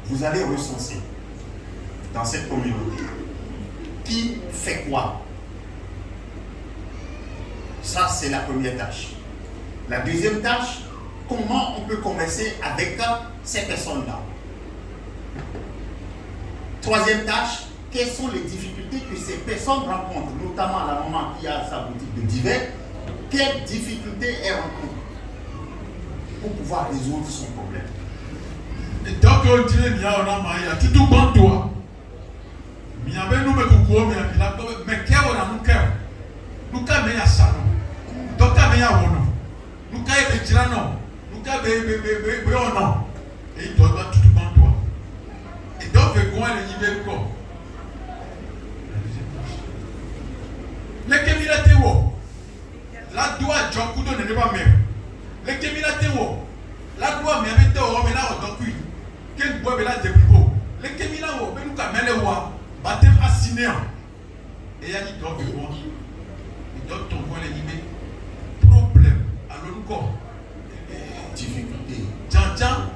Vous allez recenser dans cette communauté qui fait quoi. Ça, c'est la première tâche. La deuxième tâche, comment on peut converser avec ces personnes-là. Troisième tâche, quelles sont les difficultés que ces personnes rencontrent, notamment la maman qui a sa boutique de divers, quelles difficultés elle rencontre pour pouvoir résoudre son problème. Et donc, on dit, il y a un amaya, tu te bandes toi. Il y avait nous, mais qu'est-ce qu'on a nous cœur? Nous avons un salon. Donc, nous avons un homme. Nous avons un tirano. Nous avons un homme. Et il doit tout bandes toi. Et donc, il y a un niveau. Les Kémilaté, la doigt, John Kudo n'est pas même. Les Kémilaté, la doigt, mais avec toi, mais là, on doit cuire. Quel bois, mais là, des plus beaux. Les Kémilaté, mais nous, quand même, les rois, baptême assigné. Et il y a dit, donc, il doit t'envoyer les niveaux. Problème. Alors, nous, quoi? Difficulté. Tiens,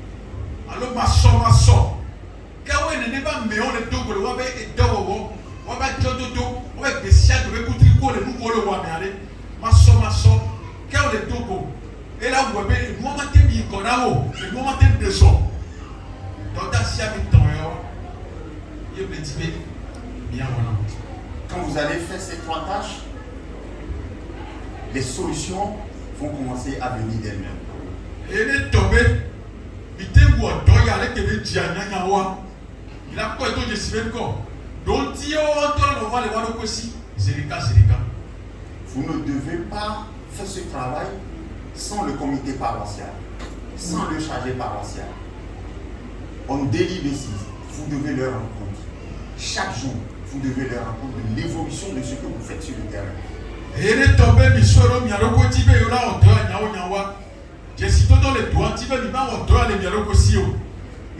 alors, ma soeur. Quand on n'est pas, mais on est deux, on va être deux, on va être deux, on va être des chiens, on va être des chiens, on va être ma soeur, quand on est deux, et là, vous voyez, nous, on va être mis qu'on a haut, et nous, on va être deux sons. Donc, dans ce cas, il y a des petits bien. Quand vous allez faire ces 3 tâches, les solutions vont commencer à venir d'elles-mêmes. Et les tombés, il était où on doit y aller, il a quoi de semaine quoi. Donc, si on va les voir aussi, Zerika. Vous ne devez pas faire ce travail sans le comité paroissial, sans le chargé paroissial. On délie les 6. Vous devez leur rendre compte. Chaque jour, vous devez leur rendre compte de l'évolution de ce que vous faites sur le terrain. Et les tombés, Michoro, Miaroko, Tibé, Yola, on doit Nyawa. J'ai cité dans les doigts, Tibé, on doit les Miaroko Sio.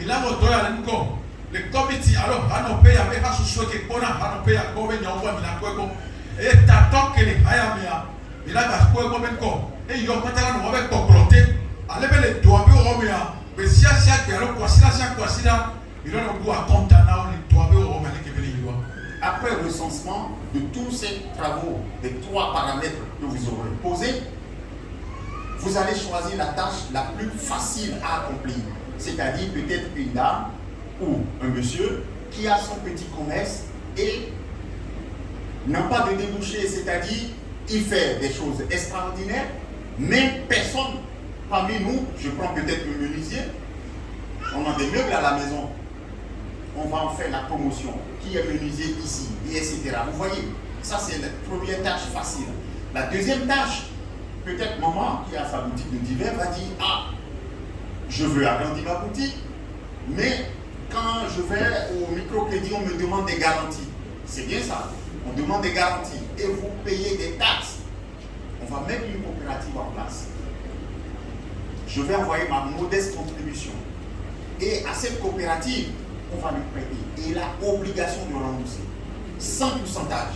Il a on doit aller encore. Le comité, alors, Hanope, avec Hasusho, qui est bon, Hanope, à Kobe, Nyawa, Minakweko. Et t'attends que les Hayamia, il a Gaspoué, comme encore. Et il y a pas de mauvais comploté. Allez, les doigts, Romea. Mais si à chaque alors, quoi, il a le goût à Contana, les doigts, Romea, qui veut les doigts. Après le recensement de tous ces travaux, des 3 paramètres que vous aurez posés, vous allez choisir la tâche la plus facile à accomplir. C'est-à-dire peut-être une dame ou un monsieur qui a son petit commerce et n'a pas de débouché, c'est-à-dire il fait des choses extraordinaires, mais personne parmi nous, je prends peut-être le menuisier, on a des meubles à la maison, on va en faire la promotion, qui est menuisier ici, et etc. Vous voyez, ça c'est la première tâche facile. La deuxième tâche, peut-être maman qui a sa boutique de divers va dire, ah, je veux agrandir ma boutique, mais quand je vais au microcrédit, on me demande des garanties. C'est bien ça, on demande des garanties et vous payez des taxes. On va mettre une coopérative en place. Je vais envoyer ma modeste contribution. Et à cette coopérative, on va lui prêter. Et il a obligation de rembourser. Sans pourcentage.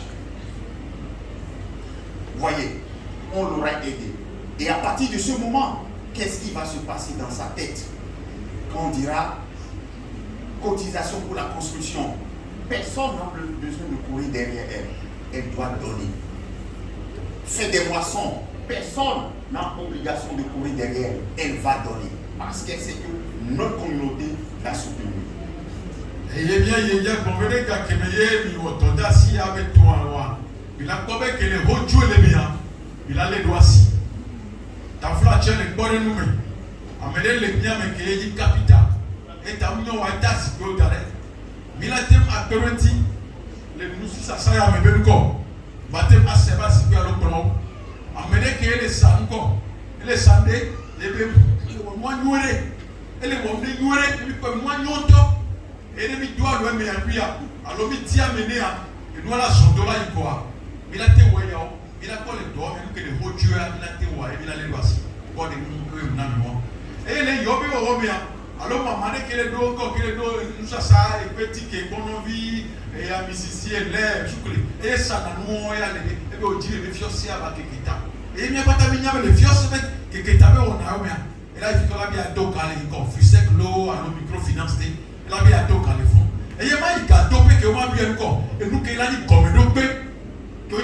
Voyez, on l'aura aidé. Et à partir de ce moment, qu'est-ce qui va se passer dans sa tête? Quand on dira cotisation pour la construction, personne n'a besoin de courir derrière elle. Elle doit donner. Fait des moissons, personne n'a obligation de courir derrière elle. Elle va donner. Parce qu'elle sait que notre communauté l'a soutenue. Et bien, il y a convenu qu'à Kémeye, il y a si avec toi, il a comme que les rotules les biens, il a les doigts si. Ta flache les bonnes nommés. Amener les biens, mais qu'il y ait capital. Et ta union à ta si tu as mais la thème à Perenti, les nous ça ça y a mes corps. Baptême à Seba si tu as le plan. Amener qu'il y ait les sanko, les sandés, les bébés, les moignoués, et les moignoués, les moignoués. Et les doigts le mettre à alors il tient mener à et nous la son dollar il quoi il a été voyant il a quoi les doigts et que les rotules il a été voyant il a les doigts quoi des nous n'avons et les yobi au robia alors maman que les doigts que les doigts nous ça et petit que bon vie et à Mississi et l'air et ça nous et aller et bien on dit les fios à la kita et il n'y a pas de mignon les fios que kita on a et là il faut la bien donc aller confus sec l'eau à nos microfinance la vie a tout dans les fonds. Et il y a un gâteau que on a bien encore. Et nous qui l'a dit comme nous que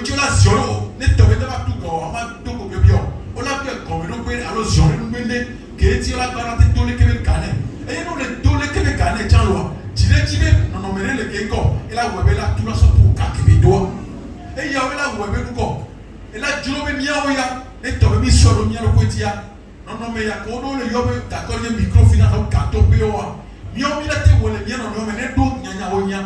tu l'as zéro. Ne te mettez pas tout dans un tout comme bien. On l'a bien comme nous alors zéro nous mener que tu l'as garanti tous les Québec canets. Et nous les tous les Québec canets tiens loi. Tu non mener le Québec. Et là où est là tout la sorte pour Québec doigt. Et il y a là où est nous quoi. Et là tu l'as mis à oya. Et tu as mis sur le mien le côté. Non mais il y a qu'on le yob d'accord le microfinance au gâteau péoa. Miomilate wole bien non mais do nyanya onya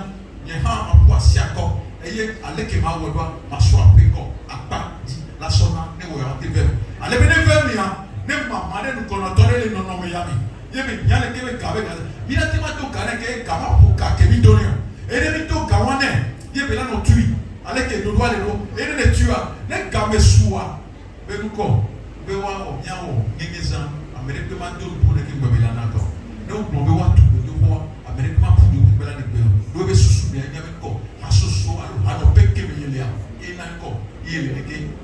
nye ha ampo asiako eye aleke ma wodwa maso apeko apa di la sona ne wo ya teve ale be ne ve mi ha ne mama ne ko no tore le no no me yami ye be nyale ke be gabe ga milate ma to kare ke gama po ka ke mi donio e ne mi to gawane ye be la no tui aleke do do ale do e ne tua ne game suwa be nu ko be wa o nyawo ngengeza amerike ma do po ne ke be la na ko ne o gbo be wa tu Amérique m'a pris de la début. Nous avons sous bien, il y avait encore. Ma soso, alors, on peut que me y ait. Et n'a encore. Il y a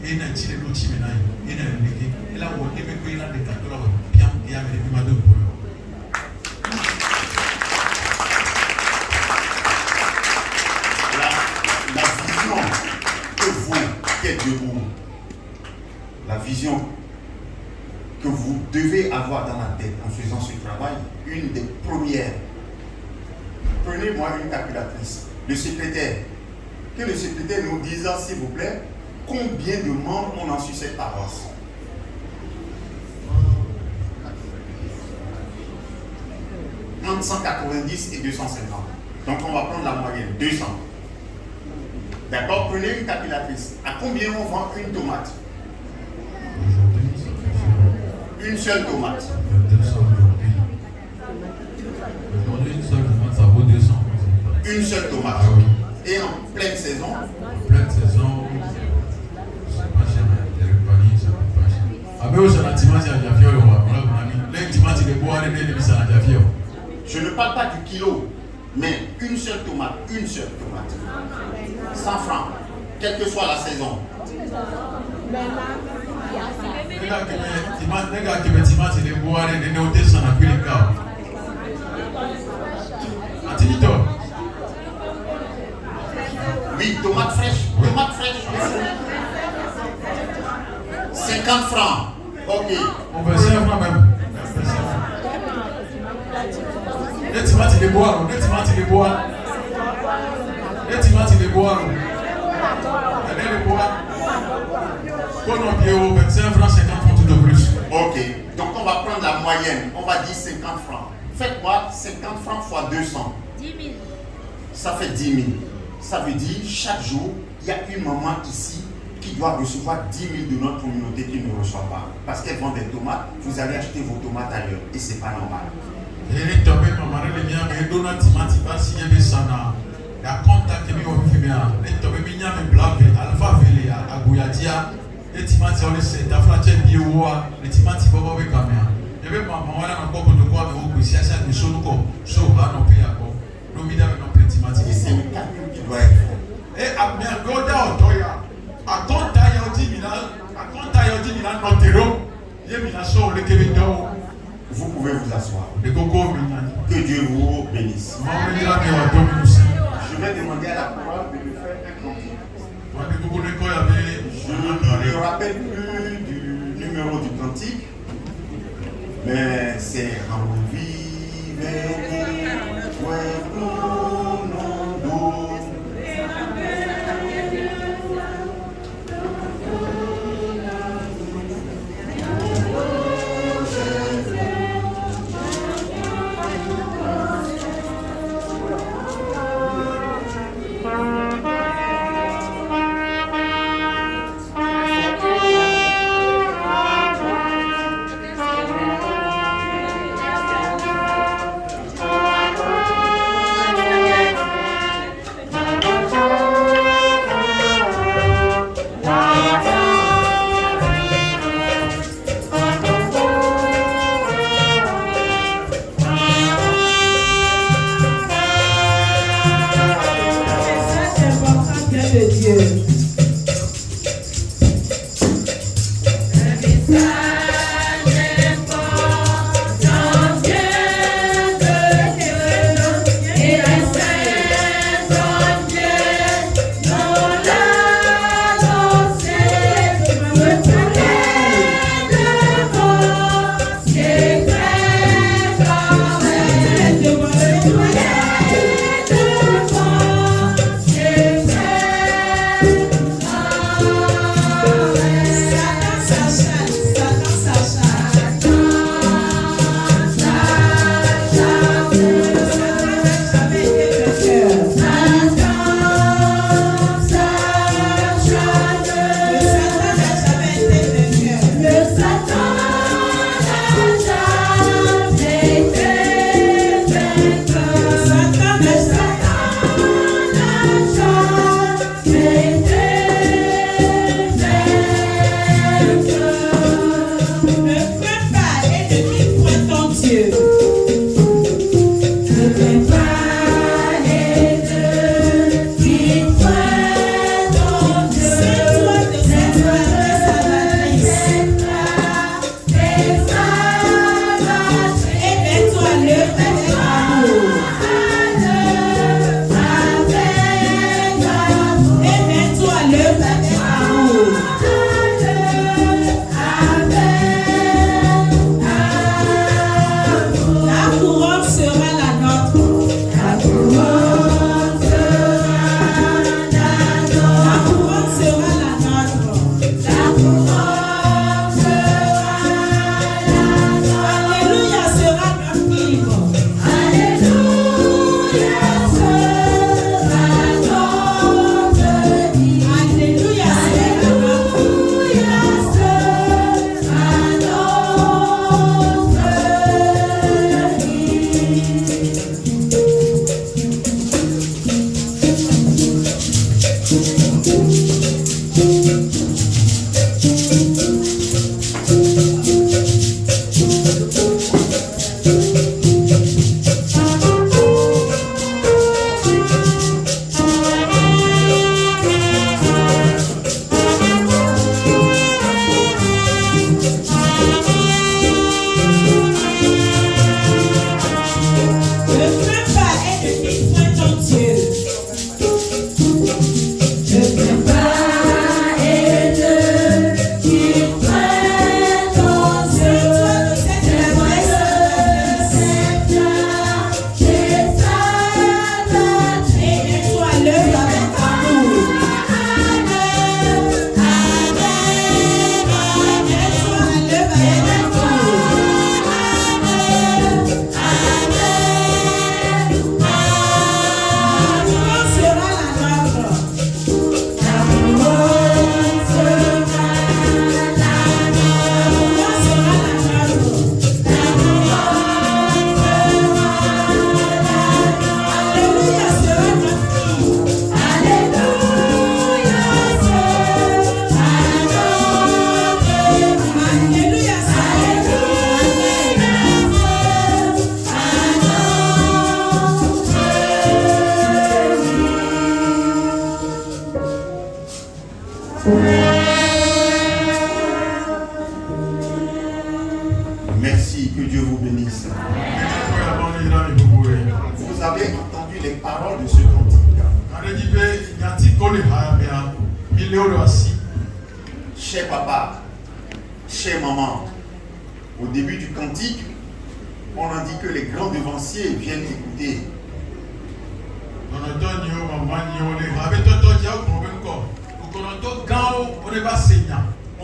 et n'a tiré le petit ménage. Et n'a rien. Et là, on est même qu'il a des cartes. Bien, et Amérique m'a donné pour la vision que vous, qui êtes debout, la vision que vous devez avoir dans la tête en faisant ce travail, une des premières. Prenez-moi une calculatrice, le secrétaire. Que le secrétaire nous dise, s'il vous plaît, combien de membres on a sur cette paroisse. Entre 190 et 250. Donc on va prendre la moyenne, 200. D'accord? Prenez une calculatrice. À combien on vend une tomate? Une seule tomate. Ça vaut 200. Une seule tomate. Ah oui. Et en pleine saison? En pleine saison, c'est pas cher, les repas, ça coûte pas cher. Ah, mais au dimanche, il y a déjà fier, le dimanche, il est beau, il est déjà fier. Je ne parle pas du kilo, mais une seule tomate. 100 francs, quelle que soit la saison. Les gars qui me dimanche, il est beau, il est noté sans appuyer les gars. Oui, tomate fraîche. 50 francs. Ok. On va essayer francs même. Les tomates, il est beau. Quand on vient au 25 francs, 50 francs tout de plus. Ok. Donc on va prendre la moyenne. On va dire 50 francs. Faites-moi 50 francs fois 200. 10 000. Ça fait 10 000. Ça veut dire chaque jour, il y a une maman ici qui doit recevoir 10 000 de notre communauté qui ne reçoit pas. Parce qu'elle vend des tomates, vous allez acheter vos tomates ailleurs. Et ce n'est pas normal. Et tombé maman les miens mais dona timati pas si yebe sana ya contact mi o fi mia les tombé mi nya me blave alpha vele a goyadia et timati on le sait ta flache bi wo les timati bobo be kamera Il y avait maman, on a encore de quoi, mais au Christian, ça nous sommes comme, sauf là, non, puis encore. Nous, nous avons petit matin. C'est le calcul qui doit être fait. Et à Mergoda, à compte à 10 000 Notero, il y a 1000 ans, le Kevin. Vous pouvez vous asseoir. Que Dieu vous bénisse. Je vais demander à la chorale de me faire un cantique. Je ne me rappelle plus du numéro du cantique, mais c'est Dieu vous bénisse. Vous avez entendu les paroles de ce cantique. Cher papa, chère maman, au début du cantique, on a dit que les grands devanciers viennent écouter.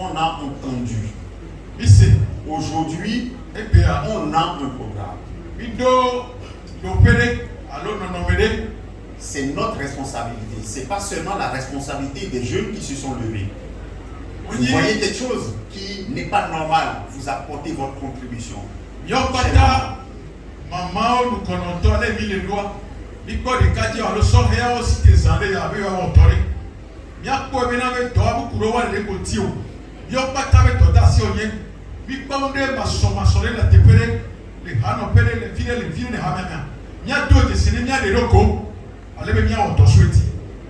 On a entendu. Aujourd'hui, on a un programme. C'est notre responsabilité. Ce n'est pas seulement la responsabilité des jeunes qui se sont levés. Vous voyez quelque chose qui n'est pas normal, vous apportez votre contribution.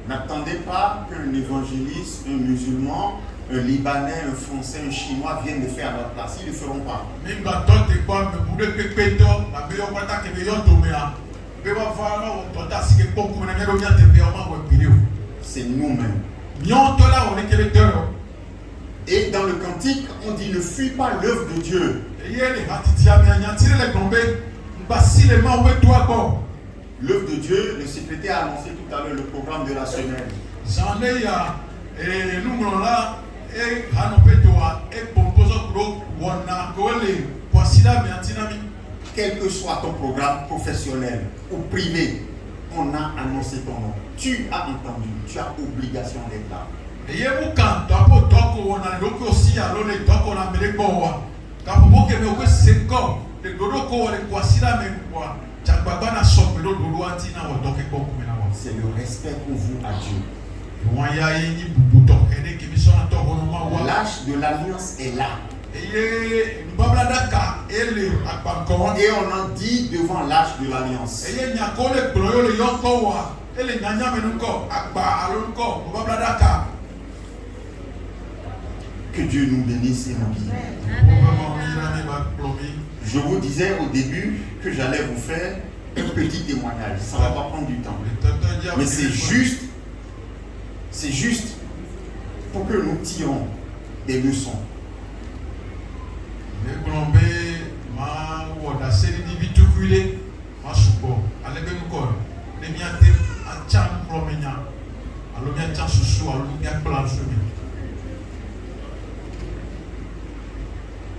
N'attendez pas qu'un évangéliste, un musulman, un Libanais, un Français, un Chinois viennent le faire à leur place. Ils ne le feront pas. C'est nous-mêmes. Et dans le cantique, on dit ne fuis pas l'œuvre de Dieu. L'œuvre de Dieu, le secrétaire a annoncé tout à l'heure le programme de la semaine. Quel que soit ton programme professionnel ou privé, on a annoncé ton nom. Tu as entendu, tu as obligation d'être là. C'est le respect pour vous à Dieu. L'âge de l'alliance est là. Et on en dit devant l'âge de l'alliance. Que Dieu nous bénisse et nous guide. Je vous disais au début que j'allais vous faire un petit témoignage. Ça ne va pas prendre du temps. Mais c'est juste pour que nous tirons des leçons.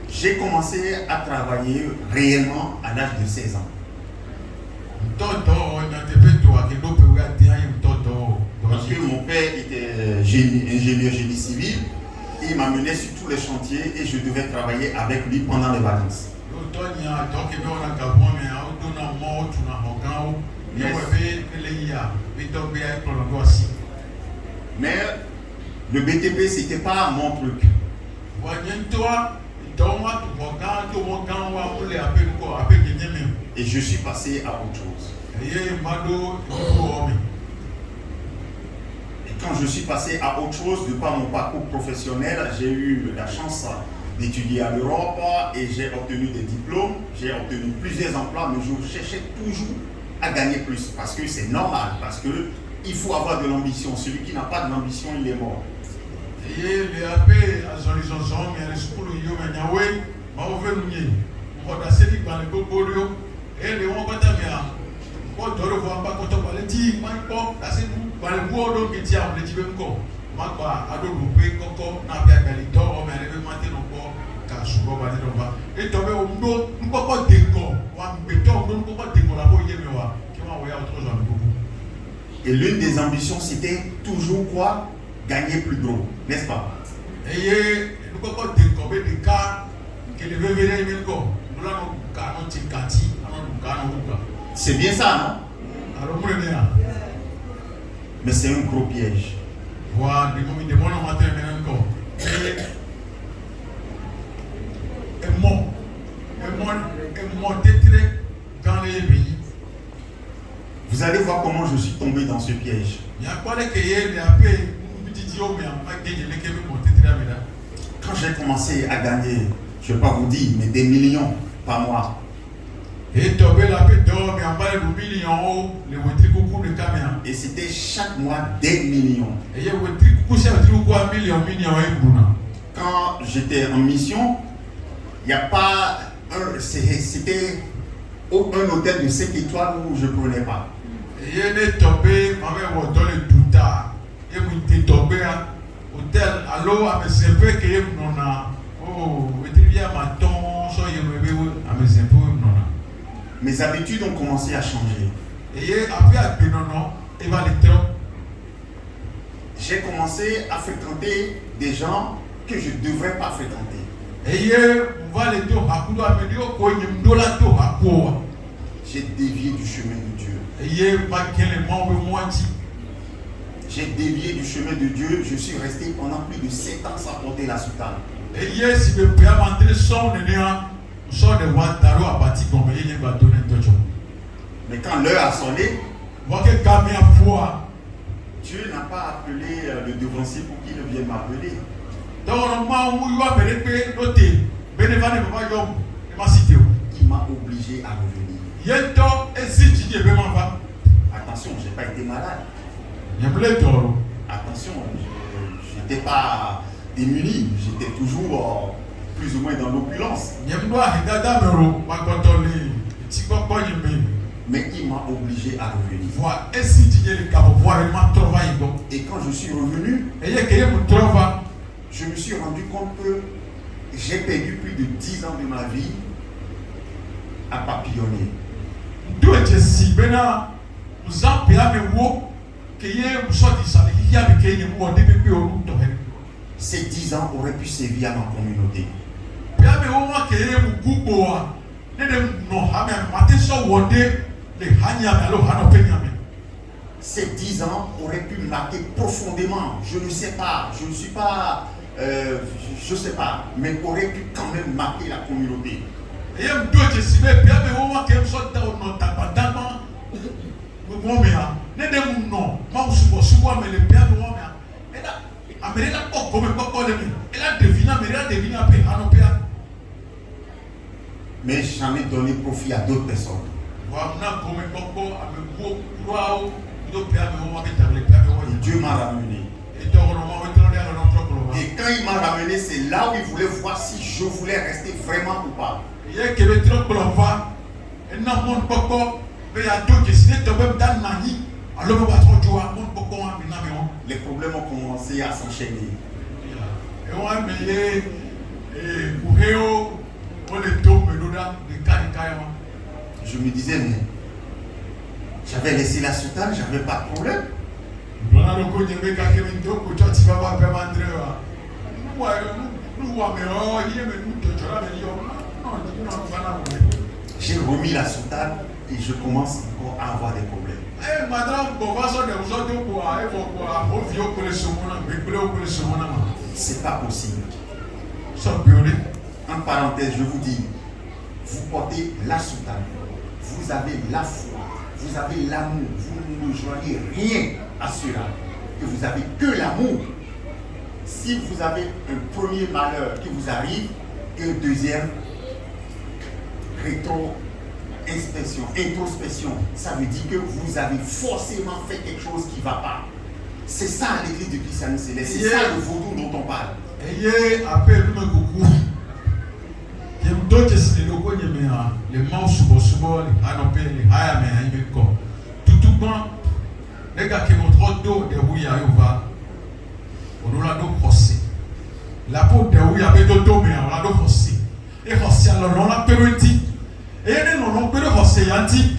J'ai commencé à travailler réellement à l'âge de 16 ans. Parce que mon père était ingénieur génie civil et il m'amenait sur tous les chantiers et je devais travailler avec lui pendant les vacances. Mais le BTP c'était pas mon truc. Et je suis passé à autre chose. Et quand je suis passé à autre chose, de par mon parcours professionnel, j'ai eu la chance d'étudier à l'Europe et j'ai obtenu des diplômes, j'ai obtenu plusieurs emplois, mais je cherchais toujours à gagner plus parce que c'est normal, parce que il faut avoir de l'ambition. Celui qui n'a pas de l'ambition, il est mort. Et l'une des ambitions, c'était toujours quoi? Gagner plus gros, n'est-ce pas? C'est bien ça, non? Mais c'est un gros piège. Vous allez voir comment je suis tombé dans ce piège. Quand j'ai commencé à gagner, je ne vais pas vous dire, mais des millions, par mois. Et tomber la paix d'or, mais en bas de millions en haut, les wetri coucou de camion. Et c'était chaque mois des millions. Et il y a wetri coucou, c'est wetri coucou à millions et bruna. Quand j'étais en mission, il n'y a pas c'était un hôtel de 5 étoiles où je ne prenais pas. Et il est tombé, dans le douta. Et il est tombé à hôtel, alors à mes impôts que nous avons. Oh, wetri bien maton, so il me veut à mes impôts. Mes habitudes ont commencé à changer. J'ai commencé à fréquenter des gens que je ne devrais pas fréquenter. J'ai dévié du chemin de Dieu. J'ai dévié du chemin de Dieu. Je suis resté pendant plus de 7 ans sans porter la soutane. Mais quand l'heure a sonné, Dieu n'a pas appelé le devancier pour qu'il vienne m'appeler. Il m'a obligé à revenir. Attention, je n'ai pas été malade. Attention, je n'étais pas démuni. J'étais toujours plus ou moins dans l'opulence. Mais il m'a obligé à revenir. Et quand je suis revenu, je me suis rendu compte que j'ai perdu plus de 10 ans de ma vie à papillonner. Ces 10 ans auraient pu servir à ma communauté. Ces 10 ans auraient pu me marquer profondément. Je ne sais pas, je ne suis pas, je sais pas, mais auraient pu quand même marquer la communauté. Mais j'en ai donné profit à d'autres personnes. Et Dieu m'a ramené. Et quand il m'a ramené, c'est là où il voulait voir si je voulais rester vraiment ou pas. Les problèmes ont commencé à s'enchaîner. Je me disais, mais j'avais laissé la soutane, j'avais pas de problème. J'ai remis la soutane et je commence encore à avoir des problèmes. C'est pas possible. En parenthèse, je vous dis, vous portez la soutane, vous avez la foi, vous avez l'amour, vous ne joignez rien à cela, que vous avez que l'amour. Si vous avez un premier malheur qui vous arrive, et un deuxième, introspection, ça veut dire que vous avez forcément fait quelque chose qui ne va pas. C'est ça l'église de Christian Céleste, c'est ça le vaudou dont on parle. La peau de oui avait de tomber, on a de forcer. Et forcer alors on a perdu. Et on a perdu forcer yanti.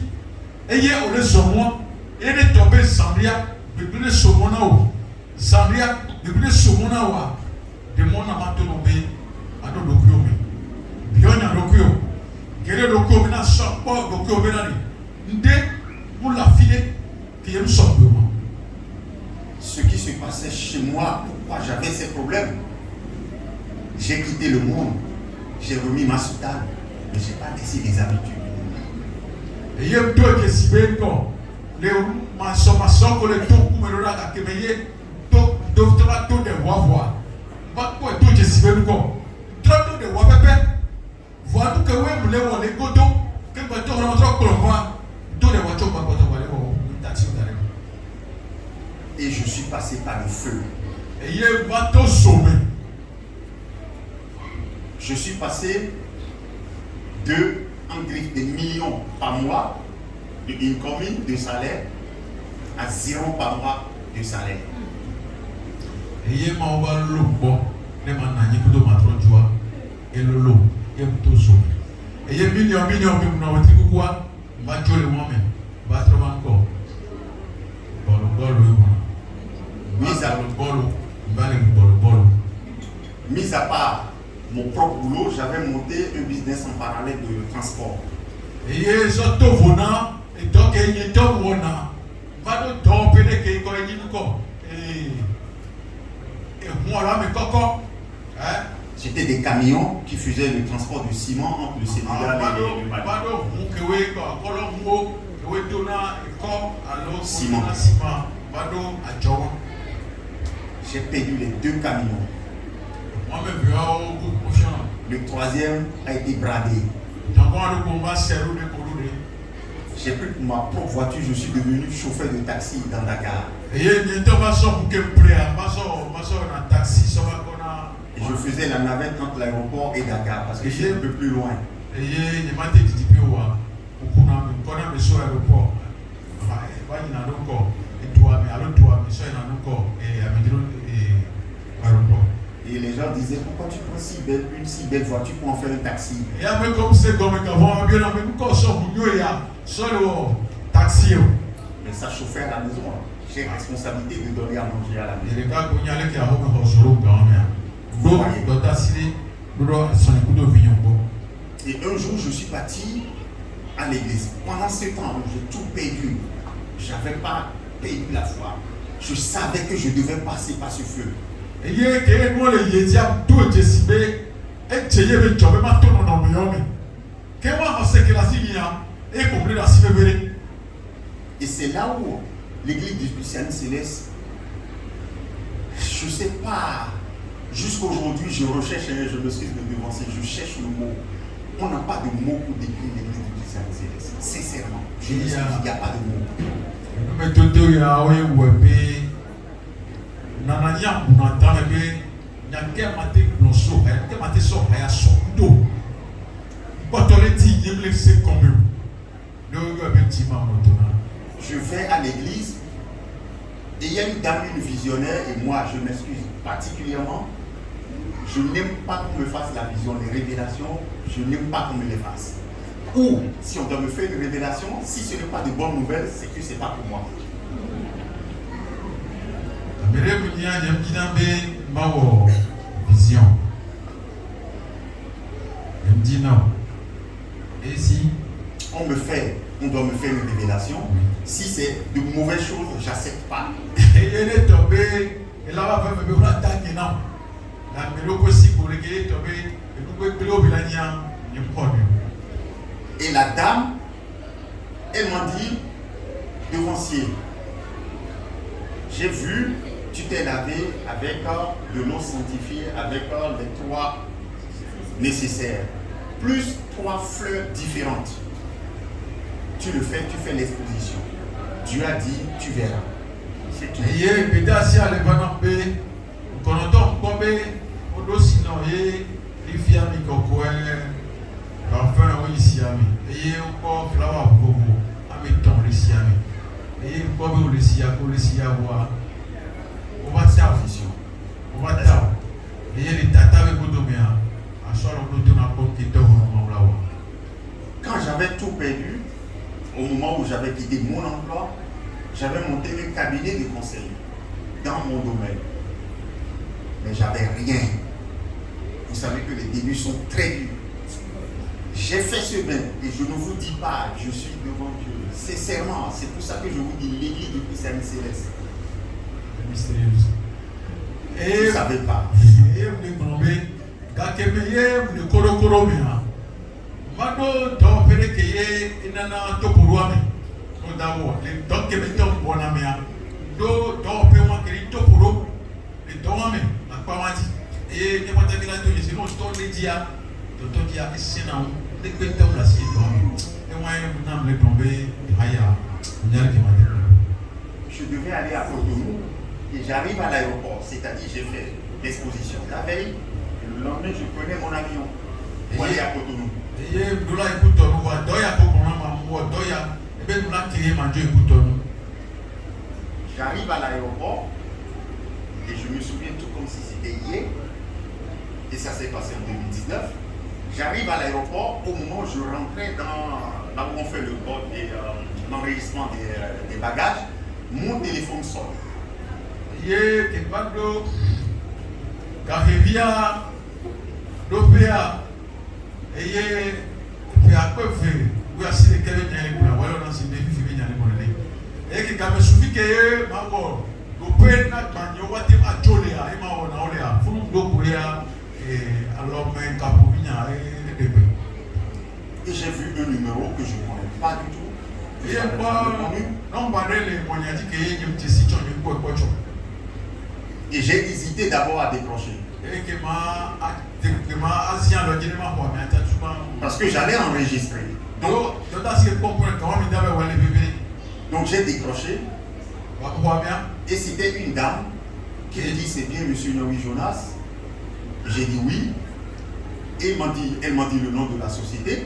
Et il y a au le saumon. Et il est tombé Zambia. Depuis le saumon là-haut. Zambia, depuis le saumon là-haut. De mon amateur tombé. À nos documents. Bien à documents. Quel est le document dans chaque port document là? Ndé pour la filer qui est simplement. Ce qui se passait chez moi, pourquoi j'avais ces problèmes? J'ai quitté le monde, j'ai remis ma soutane, mais je n'ai pas laissé les habitudes. Et il y a deux qui sont bien encore. Les maçons que les taux pour me donner à Kéméyé, doivent tout de voir. Pas quoi, deux qui sont bien encore. Trop de voir pépé. Voir tout que oui, lewo le godo ke ba to ro tro ko wa to le wa to ba ko to ba le wo taxi o dare. Et je suis passé par le feu. Et ye va to somé. Je suis passé de un griffe des millions par mois de income de salaire à 0 par mois de salaire. Et ye ma wa lo bo le ma na ni ko do ma tro joa et le lo ye to somé. Et ye million mi na wa ti ku kwa ba jo le mo me ba tro ma ko. Bolo Mis à part mon propre boulot, j'avais monté un business en parallèle de transport. Et surtout vona et donc il est donc vona va de domper que ko ni ko et moi là mais coco hein C'était des camions qui faisaient le transport du ciment entre le Sénégal et le Mali. Bado mukewe ko kolongo we dona ko alors ciment bado ajowa. J'ai perdu les 2 camions. Le troisième a été bradé. J'ai pris ma propre voiture, je suis devenu chauffeur de taxi dans Dakar. Et je faisais la navette entre l'aéroport et Dakar parce que c'est un peu plus loin. Et les gens disaient pourquoi tu prends une si belle voiture pour en faire un taxi. Mais ça chauffait à la maison. J'ai responsabilité de donner à manger à la maison. Et un jour je suis parti à l'église. Pendant ce temps, j'ai tout perdu. Je n'avais pas perdu la foi. Je savais que je devais passer par ce feu. Et c'est là où l'église du spécialiste céleste, je ne sais pas, jusqu'aujourd'hui je recherche, je me suis devancé, je cherche le mot. On n'a pas de mot pour décrire l'église du spécialiste céleste. Sincèrement, je me suis dit, il n'y a pas de mot. Je vais à l'église et il y a une dame, une visionnaire, et moi je m'excuse particulièrement. Je n'aime pas qu'on me fasse la vision, les révélations, je n'aime pas qu'on me les fasse. Ou si on doit me faire une révélation, si ce n'est pas de bonnes nouvelles, c'est que ce n'est pas pour moi. Vision. Elle me dit non. Et si on doit me faire une révélation, si c'est de mauvaises choses, j'accepte pas. Et elle est tombée, et là va me voir attaquer non. La mélodie aussi pour le est tombée, et nous pouvons bilania, et la dame, elle m'a dit, devancier, j'ai vu, tu t'es lavé avec de l'eau sanctifiée, avec les 3 nécessaires, plus 3 fleurs différentes. Tu le fais, tu fais l'exposition. Dieu a dit, tu verras. C'est tout. Quand j'avais tout perdu, au moment où j'avais quitté mon emploi, j'avais monté un cabinet de conseil dans mon domaine. Mais j'avais rien. Vous savez que les débuts sont très durs. J'ai fait ce bain et je ne vous dis pas, je suis devant Dieu. Sincèrement, c'est pour ça que je vous dis l'église du Christianisme céleste. Mystérieuse. Et vous ne savez pas. Mado do pere keye inana to puruame o dawo le do ke beto bona mea do pe wa keri to puru le do ame akpamati e ne mata bila to yesi no to le dia to dia esena dès que tu as la scie et moi je vais tomber je devais aller à Cotonou et j'arrive à l'aéroport, c'est-à-dire j'ai fait l'exposition la veille et le lendemain je prenais mon avion pour aller à Cotonou. J'arrive à l'aéroport et je me souviens tout comme si c'était hier et ça s'est passé en 2019. J'arrive à l'aéroport au moment où je rentrais dans là où on fait le bord et l'enregistrement des bagages, mon téléphone sonne. Et j'ai vu un numéro que je ne connais pas du tout. Et j'ai hésité d'abord à décrocher. Parce que j'allais enregistrer. Donc j'ai décroché. Et c'était une dame qui me dit c'est bien monsieur Noé Jonas. J'ai dit oui. Et elle m'a dit le nom de la société.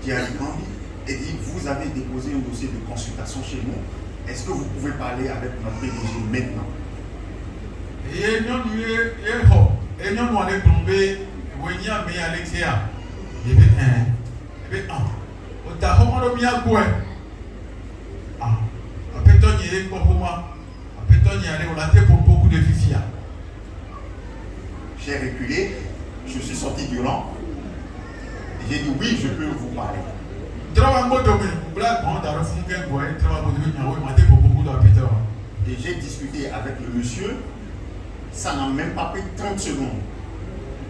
Qui a grandi. Et dit vous avez déposé un dossier de consultation chez nous. Est-ce que vous pouvez parler avec notre PDG maintenant? J'ai reculé, je suis sorti du rang et j'ai dit oui, je peux vous parler. Et j'ai discuté avec le monsieur, ça n'a même pas pris 30 secondes.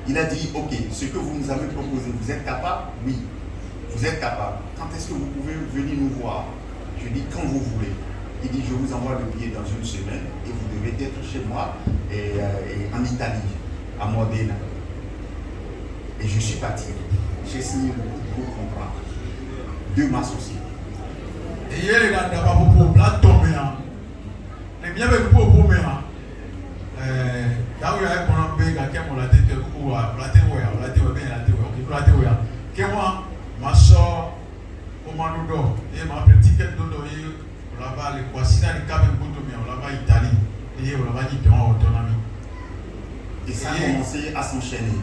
Il a dit ok, ce que vous nous avez proposé, vous êtes capable? Oui, vous êtes capable. Quand est-ce que vous pouvez venir nous voir? Je dis quand vous voulez. Il dit je vous envoie le billet dans une semaine et vous devez être chez moi et en Italie, à Modena. Et je suis parti. J'ai signé le gros contrat de ma société. Et il y a et ça a commencé à s'enchaîner.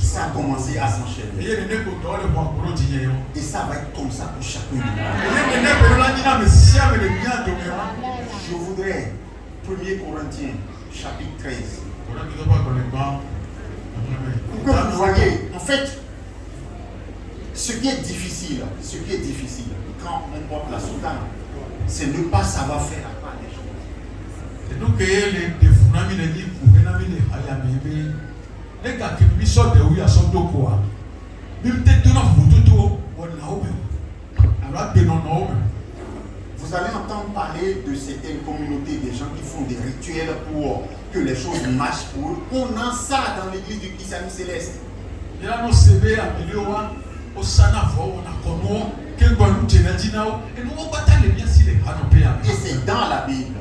Ça a commencé à s'enchaîner. Et ça va être comme ça pour chacun de nous. Je voudrais 1er Corinthiens, chapitre 13. Pour que vous voyez, en fait, ce qui est difficile quand on porte la soutane, c'est ne pas savoir faire la part des choses. Vous allez entendre parler de certaines communautés, des gens qui font des rituels pour que les choses marchent pour eux. On a ça dans l'église du Christ céleste. Et c'est dans la Bible.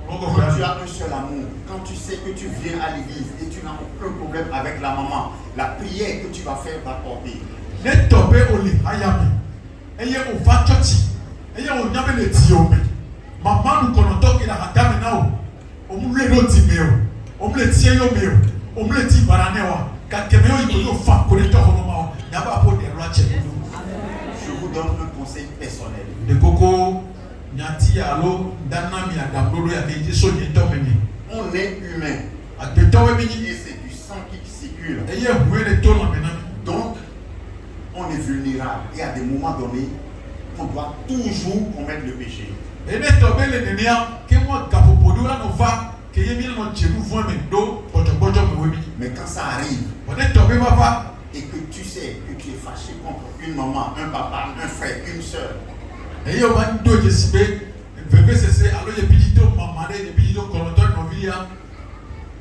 Quand tu as un seul amour, quand tu sais que tu viens à l'église et tu n'as aucun problème avec la maman, la prière que tu vas faire va porter. Je vous donne un conseil personnel. On est humain. Et c'est du sang qui circule. Donc, on est vulnérable. Et à des moments donnés, on doit toujours commettre le péché. Mais quand ça arrive, et que tu sais que tu es fâché contre une maman, un papa, un frère, une soeur,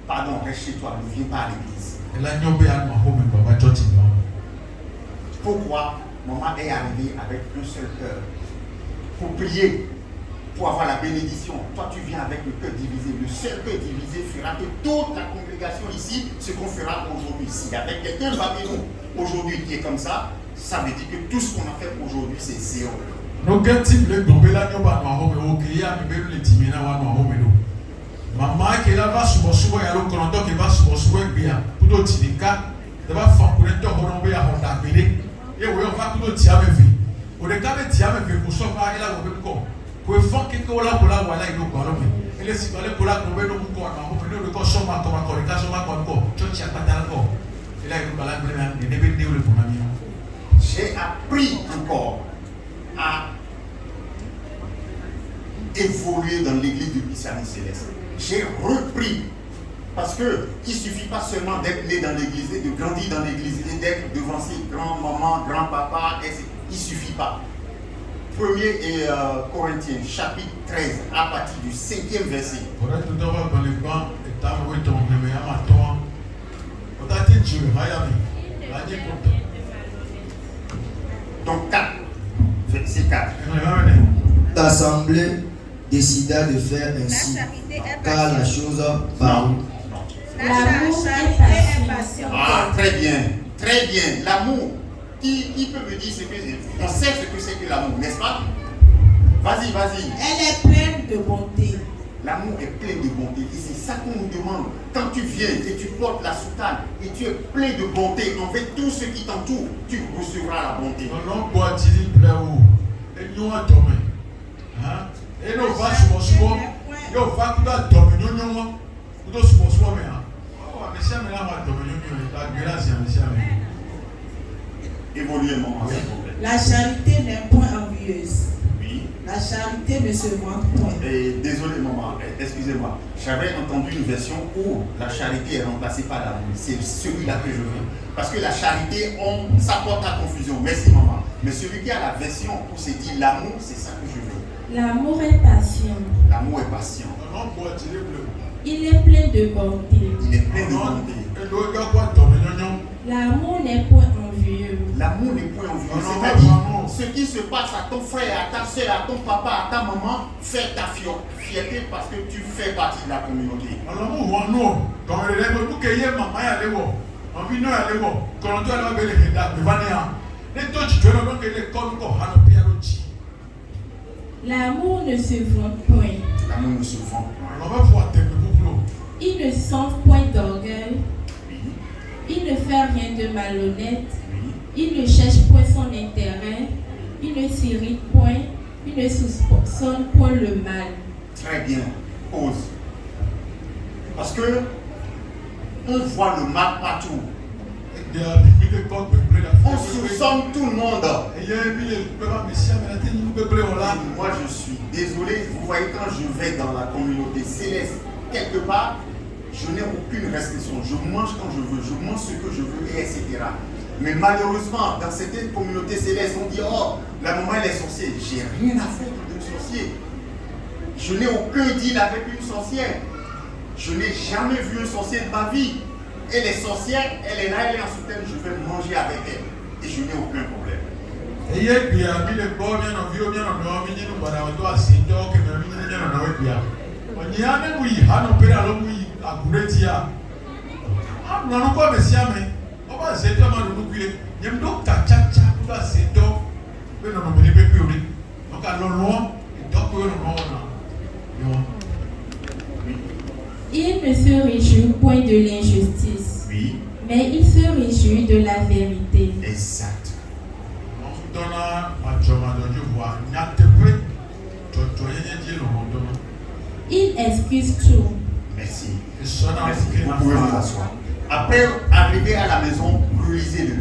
Pardon, reste chez toi, ne viens pas à l'église. Pourquoi maman est arrivée avec un seul cœur? Pour prier, pour avoir la bénédiction. Toi, tu viens avec le cœur divisé. Le seul cœur divisé fera que toute la congrégation ici, ce qu'on fera aujourd'hui. S'il y avait quelqu'un parmi nous aujourd'hui qui est comme ça, ça veut dire que tout ce qu'on a fait aujourd'hui, c'est zéro. Maman qui est là va souvent et alors qu'on entend qu'il va souvent bien pour d'autres syndicats de va faire pour être renommé à Honda-Bélé et oui on va pour d'autres tiens mais vie au décalé tiens mais pour sauver là au même corps pour faire quelque chose là pour là voilà il nous parle mais et les citoyens pour là pour nous nous corps on peut nous le corps somma comme corps les cas somma comme corps tu tiens pas dans le corps et là il nous parle de début de le pour mamie. J'ai appris encore à évoluer dans l'église du Christianisme céleste. J'ai repris, parce qu'il ne suffit pas seulement d'être né dans l'église, de grandir dans l'église, et d'être devant ses grands-mamans, grands-papas, il ne suffit pas. 1er Corinthiens, chapitre 13, à partir du 5e verset. Donc 4, verset 4. L'assemblée décida de faire ainsi, car la chose parut. L'amour est patient. Ah, très bien, très bien. L'amour, qui peut me dire ce que c'est? On sait ce que c'est que l'amour, n'est-ce pas? Vas-y, vas-y. Elle est pleine de bonté. L'amour est plein de bonté. Et c'est ça qu'on nous demande. Quand tu viens et tu portes la soutane et tu es plein de bonté envers tous ceux qui t'entourent, tu recevras la bonté. Et nous va souvent, et on va tout à dominer, nous souvent, mais Évoluez, maman. La charité n'est point envieuse. Oui. La charité ne se vante point. Désolé, maman, excusez-moi. J'avais entendu une version où la charité est remplacée par l'amour. C'est celui-là que je veux. Parce que la charité, ça porte à confusion. Merci, maman. Mais celui qui a la version où c'est dit l'amour, c'est ça que je veux. L'amour est patient. L'amour est patient. Il est plein de bonté. Il est plein de bonté. L'amour n'est point envieux. L'amour n'est point envieux. C'est-à-dire, ce qui se passe à ton frère, à ta soeur, à ton papa, à ta maman, fait ta fierté parce que tu fais partie de la communauté. L'amour ne se vante point. L'amour ne se vante point. Il ne sent point d'orgueil. Oui. Il ne fait rien de malhonnête. Oui. Il ne cherche point son intérêt. Il ne s'irrite point. Il ne soupçonne point le mal. Très bien. Pause. Parce que on voit le mal partout. On soupçonne tout le monde. Moi je suis désolé, vous voyez quand je vais dans la communauté céleste, quelque part, je n'ai aucune restriction. Je mange quand je veux, je mange ce que je veux, et etc. Mais malheureusement, dans certaines communautés célestes, on dit oh, la maman elle est sorcière. J'ai rien à faire d'un sorcier. Je n'ai aucun deal avec une sorcière. Je n'ai jamais vu un sorcier de ma vie. Elle est sorcière, elle est là, elle est en soutane, je vais manger avec elle. Et je n'ai aucun problème. Il ne se réjouit point de l'injustice, Oui. mais il se réjouit de la vérité. Exact. Il excuse tout. Merci. Merci. Vous pouvez vous asseoir. Après arriver à la maison, relisez-le.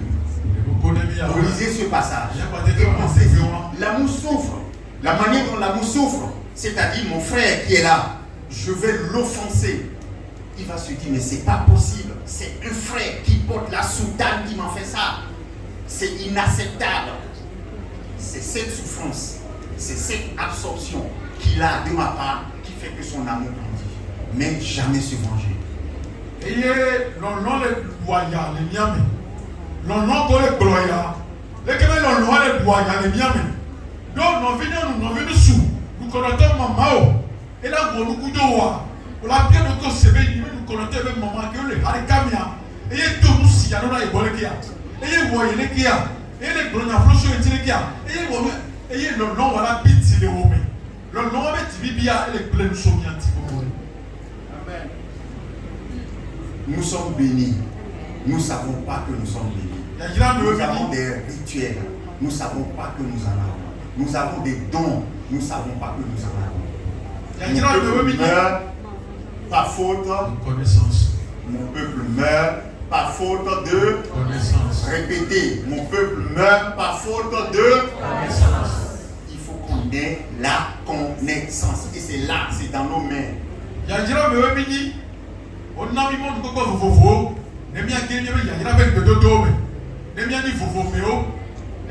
Relisez ce passage. Et pensez-y. L'amour souffre. La manière dont l'amour souffre, c'est-à-dire mon frère qui est là, je vais l'offenser. Il va se dire, mais c'est pas possible. C'est un frère qui porte la soutane qui m'en fait ça. C'est inacceptable. C'est cette souffrance C'est cette absorption qu'il a de ma part qui fait que son amour grandit. Mais jamais se venger. Et l'on le boya, les miami. L'on le gloya. Les Québécois l'on le boya, les miami. Donc, nous venons sous. Nous connaissons maman. Et là, nous connaissons. On a bien de se nous connaissons avec maman que le harikamia. Et tout nous si y a non à ébolekia. Et voyez les kia. Et les blonds à flosso et tirekia. Et le nom voilà piti les hommes. Le nom avec Tibia et les pleins somianti. Amen. Nous sommes bénis. Nous ne savons pas que nous sommes bénis. Nous avons des rituels. Nous ne savons pas que nous en avons. Nous avons des dons. Nous ne savons pas que nous en avons. Mon peuple meurt par faute de connaissance. Mon peuple meurt par faute de connaissance. Répétez, mon peuple meurt par faute de connaissance. Il faut qu'on ait la connaissance. Et c'est là, c'est dans nos mains. Yajira me mini. On a mis mon coco vovo. Nemia gagné yajira avec de dodo. Nemia ni vovo meo.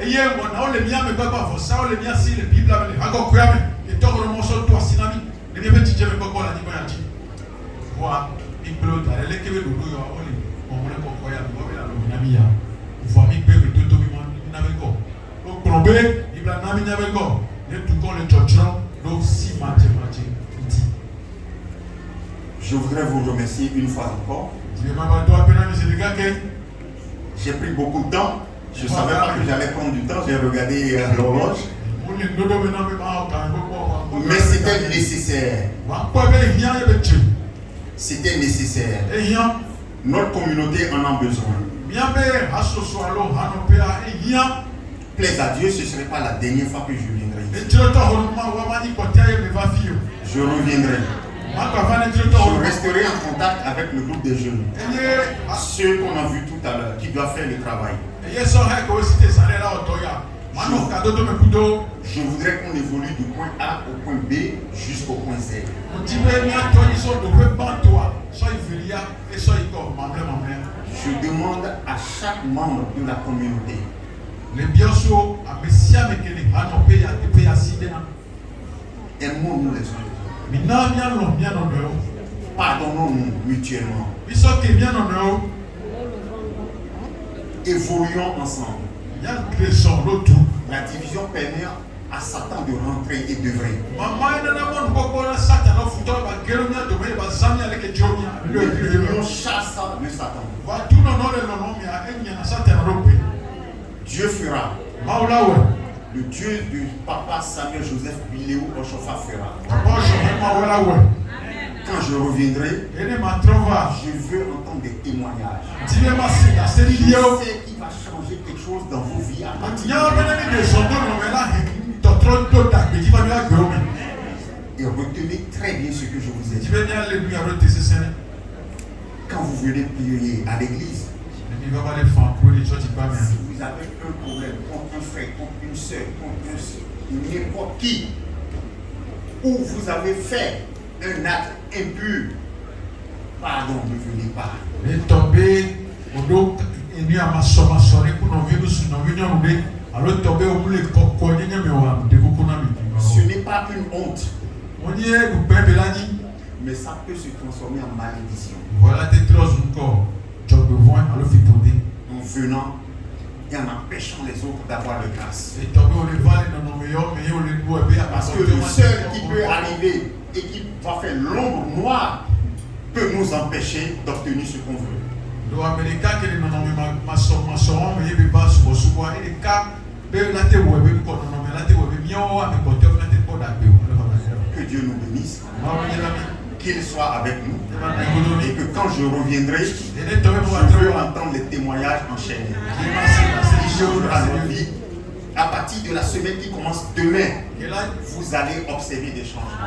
Et hier on a les miens mais pas pour ça les miens si les bibles avec les hago kwame et toi le morceau toi sinami. Nemia petit je me coco la ni ba yaji. Voilà, il pleut à l'élevé de l'eau on le coco ya on la nomia. Voir mi bébé de dodo mi n'avait quoi. Donc plomber il va nami n'avait quoi. Les tout con les chochon donc si matin. Je voudrais vous remercier une fois encore. J'ai pris beaucoup de temps. Je ne savais pas que j'allais prendre du temps. J'ai regardé l'horloge. Mais c'était nécessaire. C'était nécessaire. Notre communauté en a besoin. Plaise à Dieu, ce ne serait pas la dernière fois que je viendrai ici. Je reviendrai. Je resterai en contact avec le groupe des jeunes. Ceux qu'on a vus tout à l'heure, qui doivent faire le travail. Je voudrais qu'on évolue du point A au point B jusqu'au point Z. Je demande à chaque membre de la communauté aimons-nous les uns. Pardonnons-nous mutuellement. Évoluons ensemble. La division permet à Satan de rentrer et d'œuvrer. L'union chasse le Satan. Dieu fera. Le Dieu du papa Samuel Joseph Biléo Oshofa fera. Quand je reviendrai, je veux entendre des témoignages. Je sais qu'il va changer quelque chose dans vos vies à partir et retenez très bien ce que je vous ai dit. Quand vous venez prier à l'église, si vous avez un problème contre un frère, contre une soeur, contre n'importe qui, ou vous avez fait un acte impur, pardon, ne venez pas. Ce n'est pas une honte, mais ça peut se transformer en malédiction. En venant et en empêchant les autres d'avoir de grâce. Parce que le seul qui peut arriver et qui va faire l'ombre noire peut nous empêcher d'obtenir ce qu'on veut. Que Dieu nous bénisse, qu'il soit avec nous, et que quand je reviendrai, je veux entendre les témoignages enchaînés. À partir de la semaine qui commence demain, vous allez observer des changements.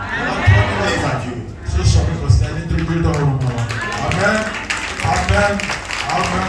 Plaise à Dieu. Amen. Amen. Amen.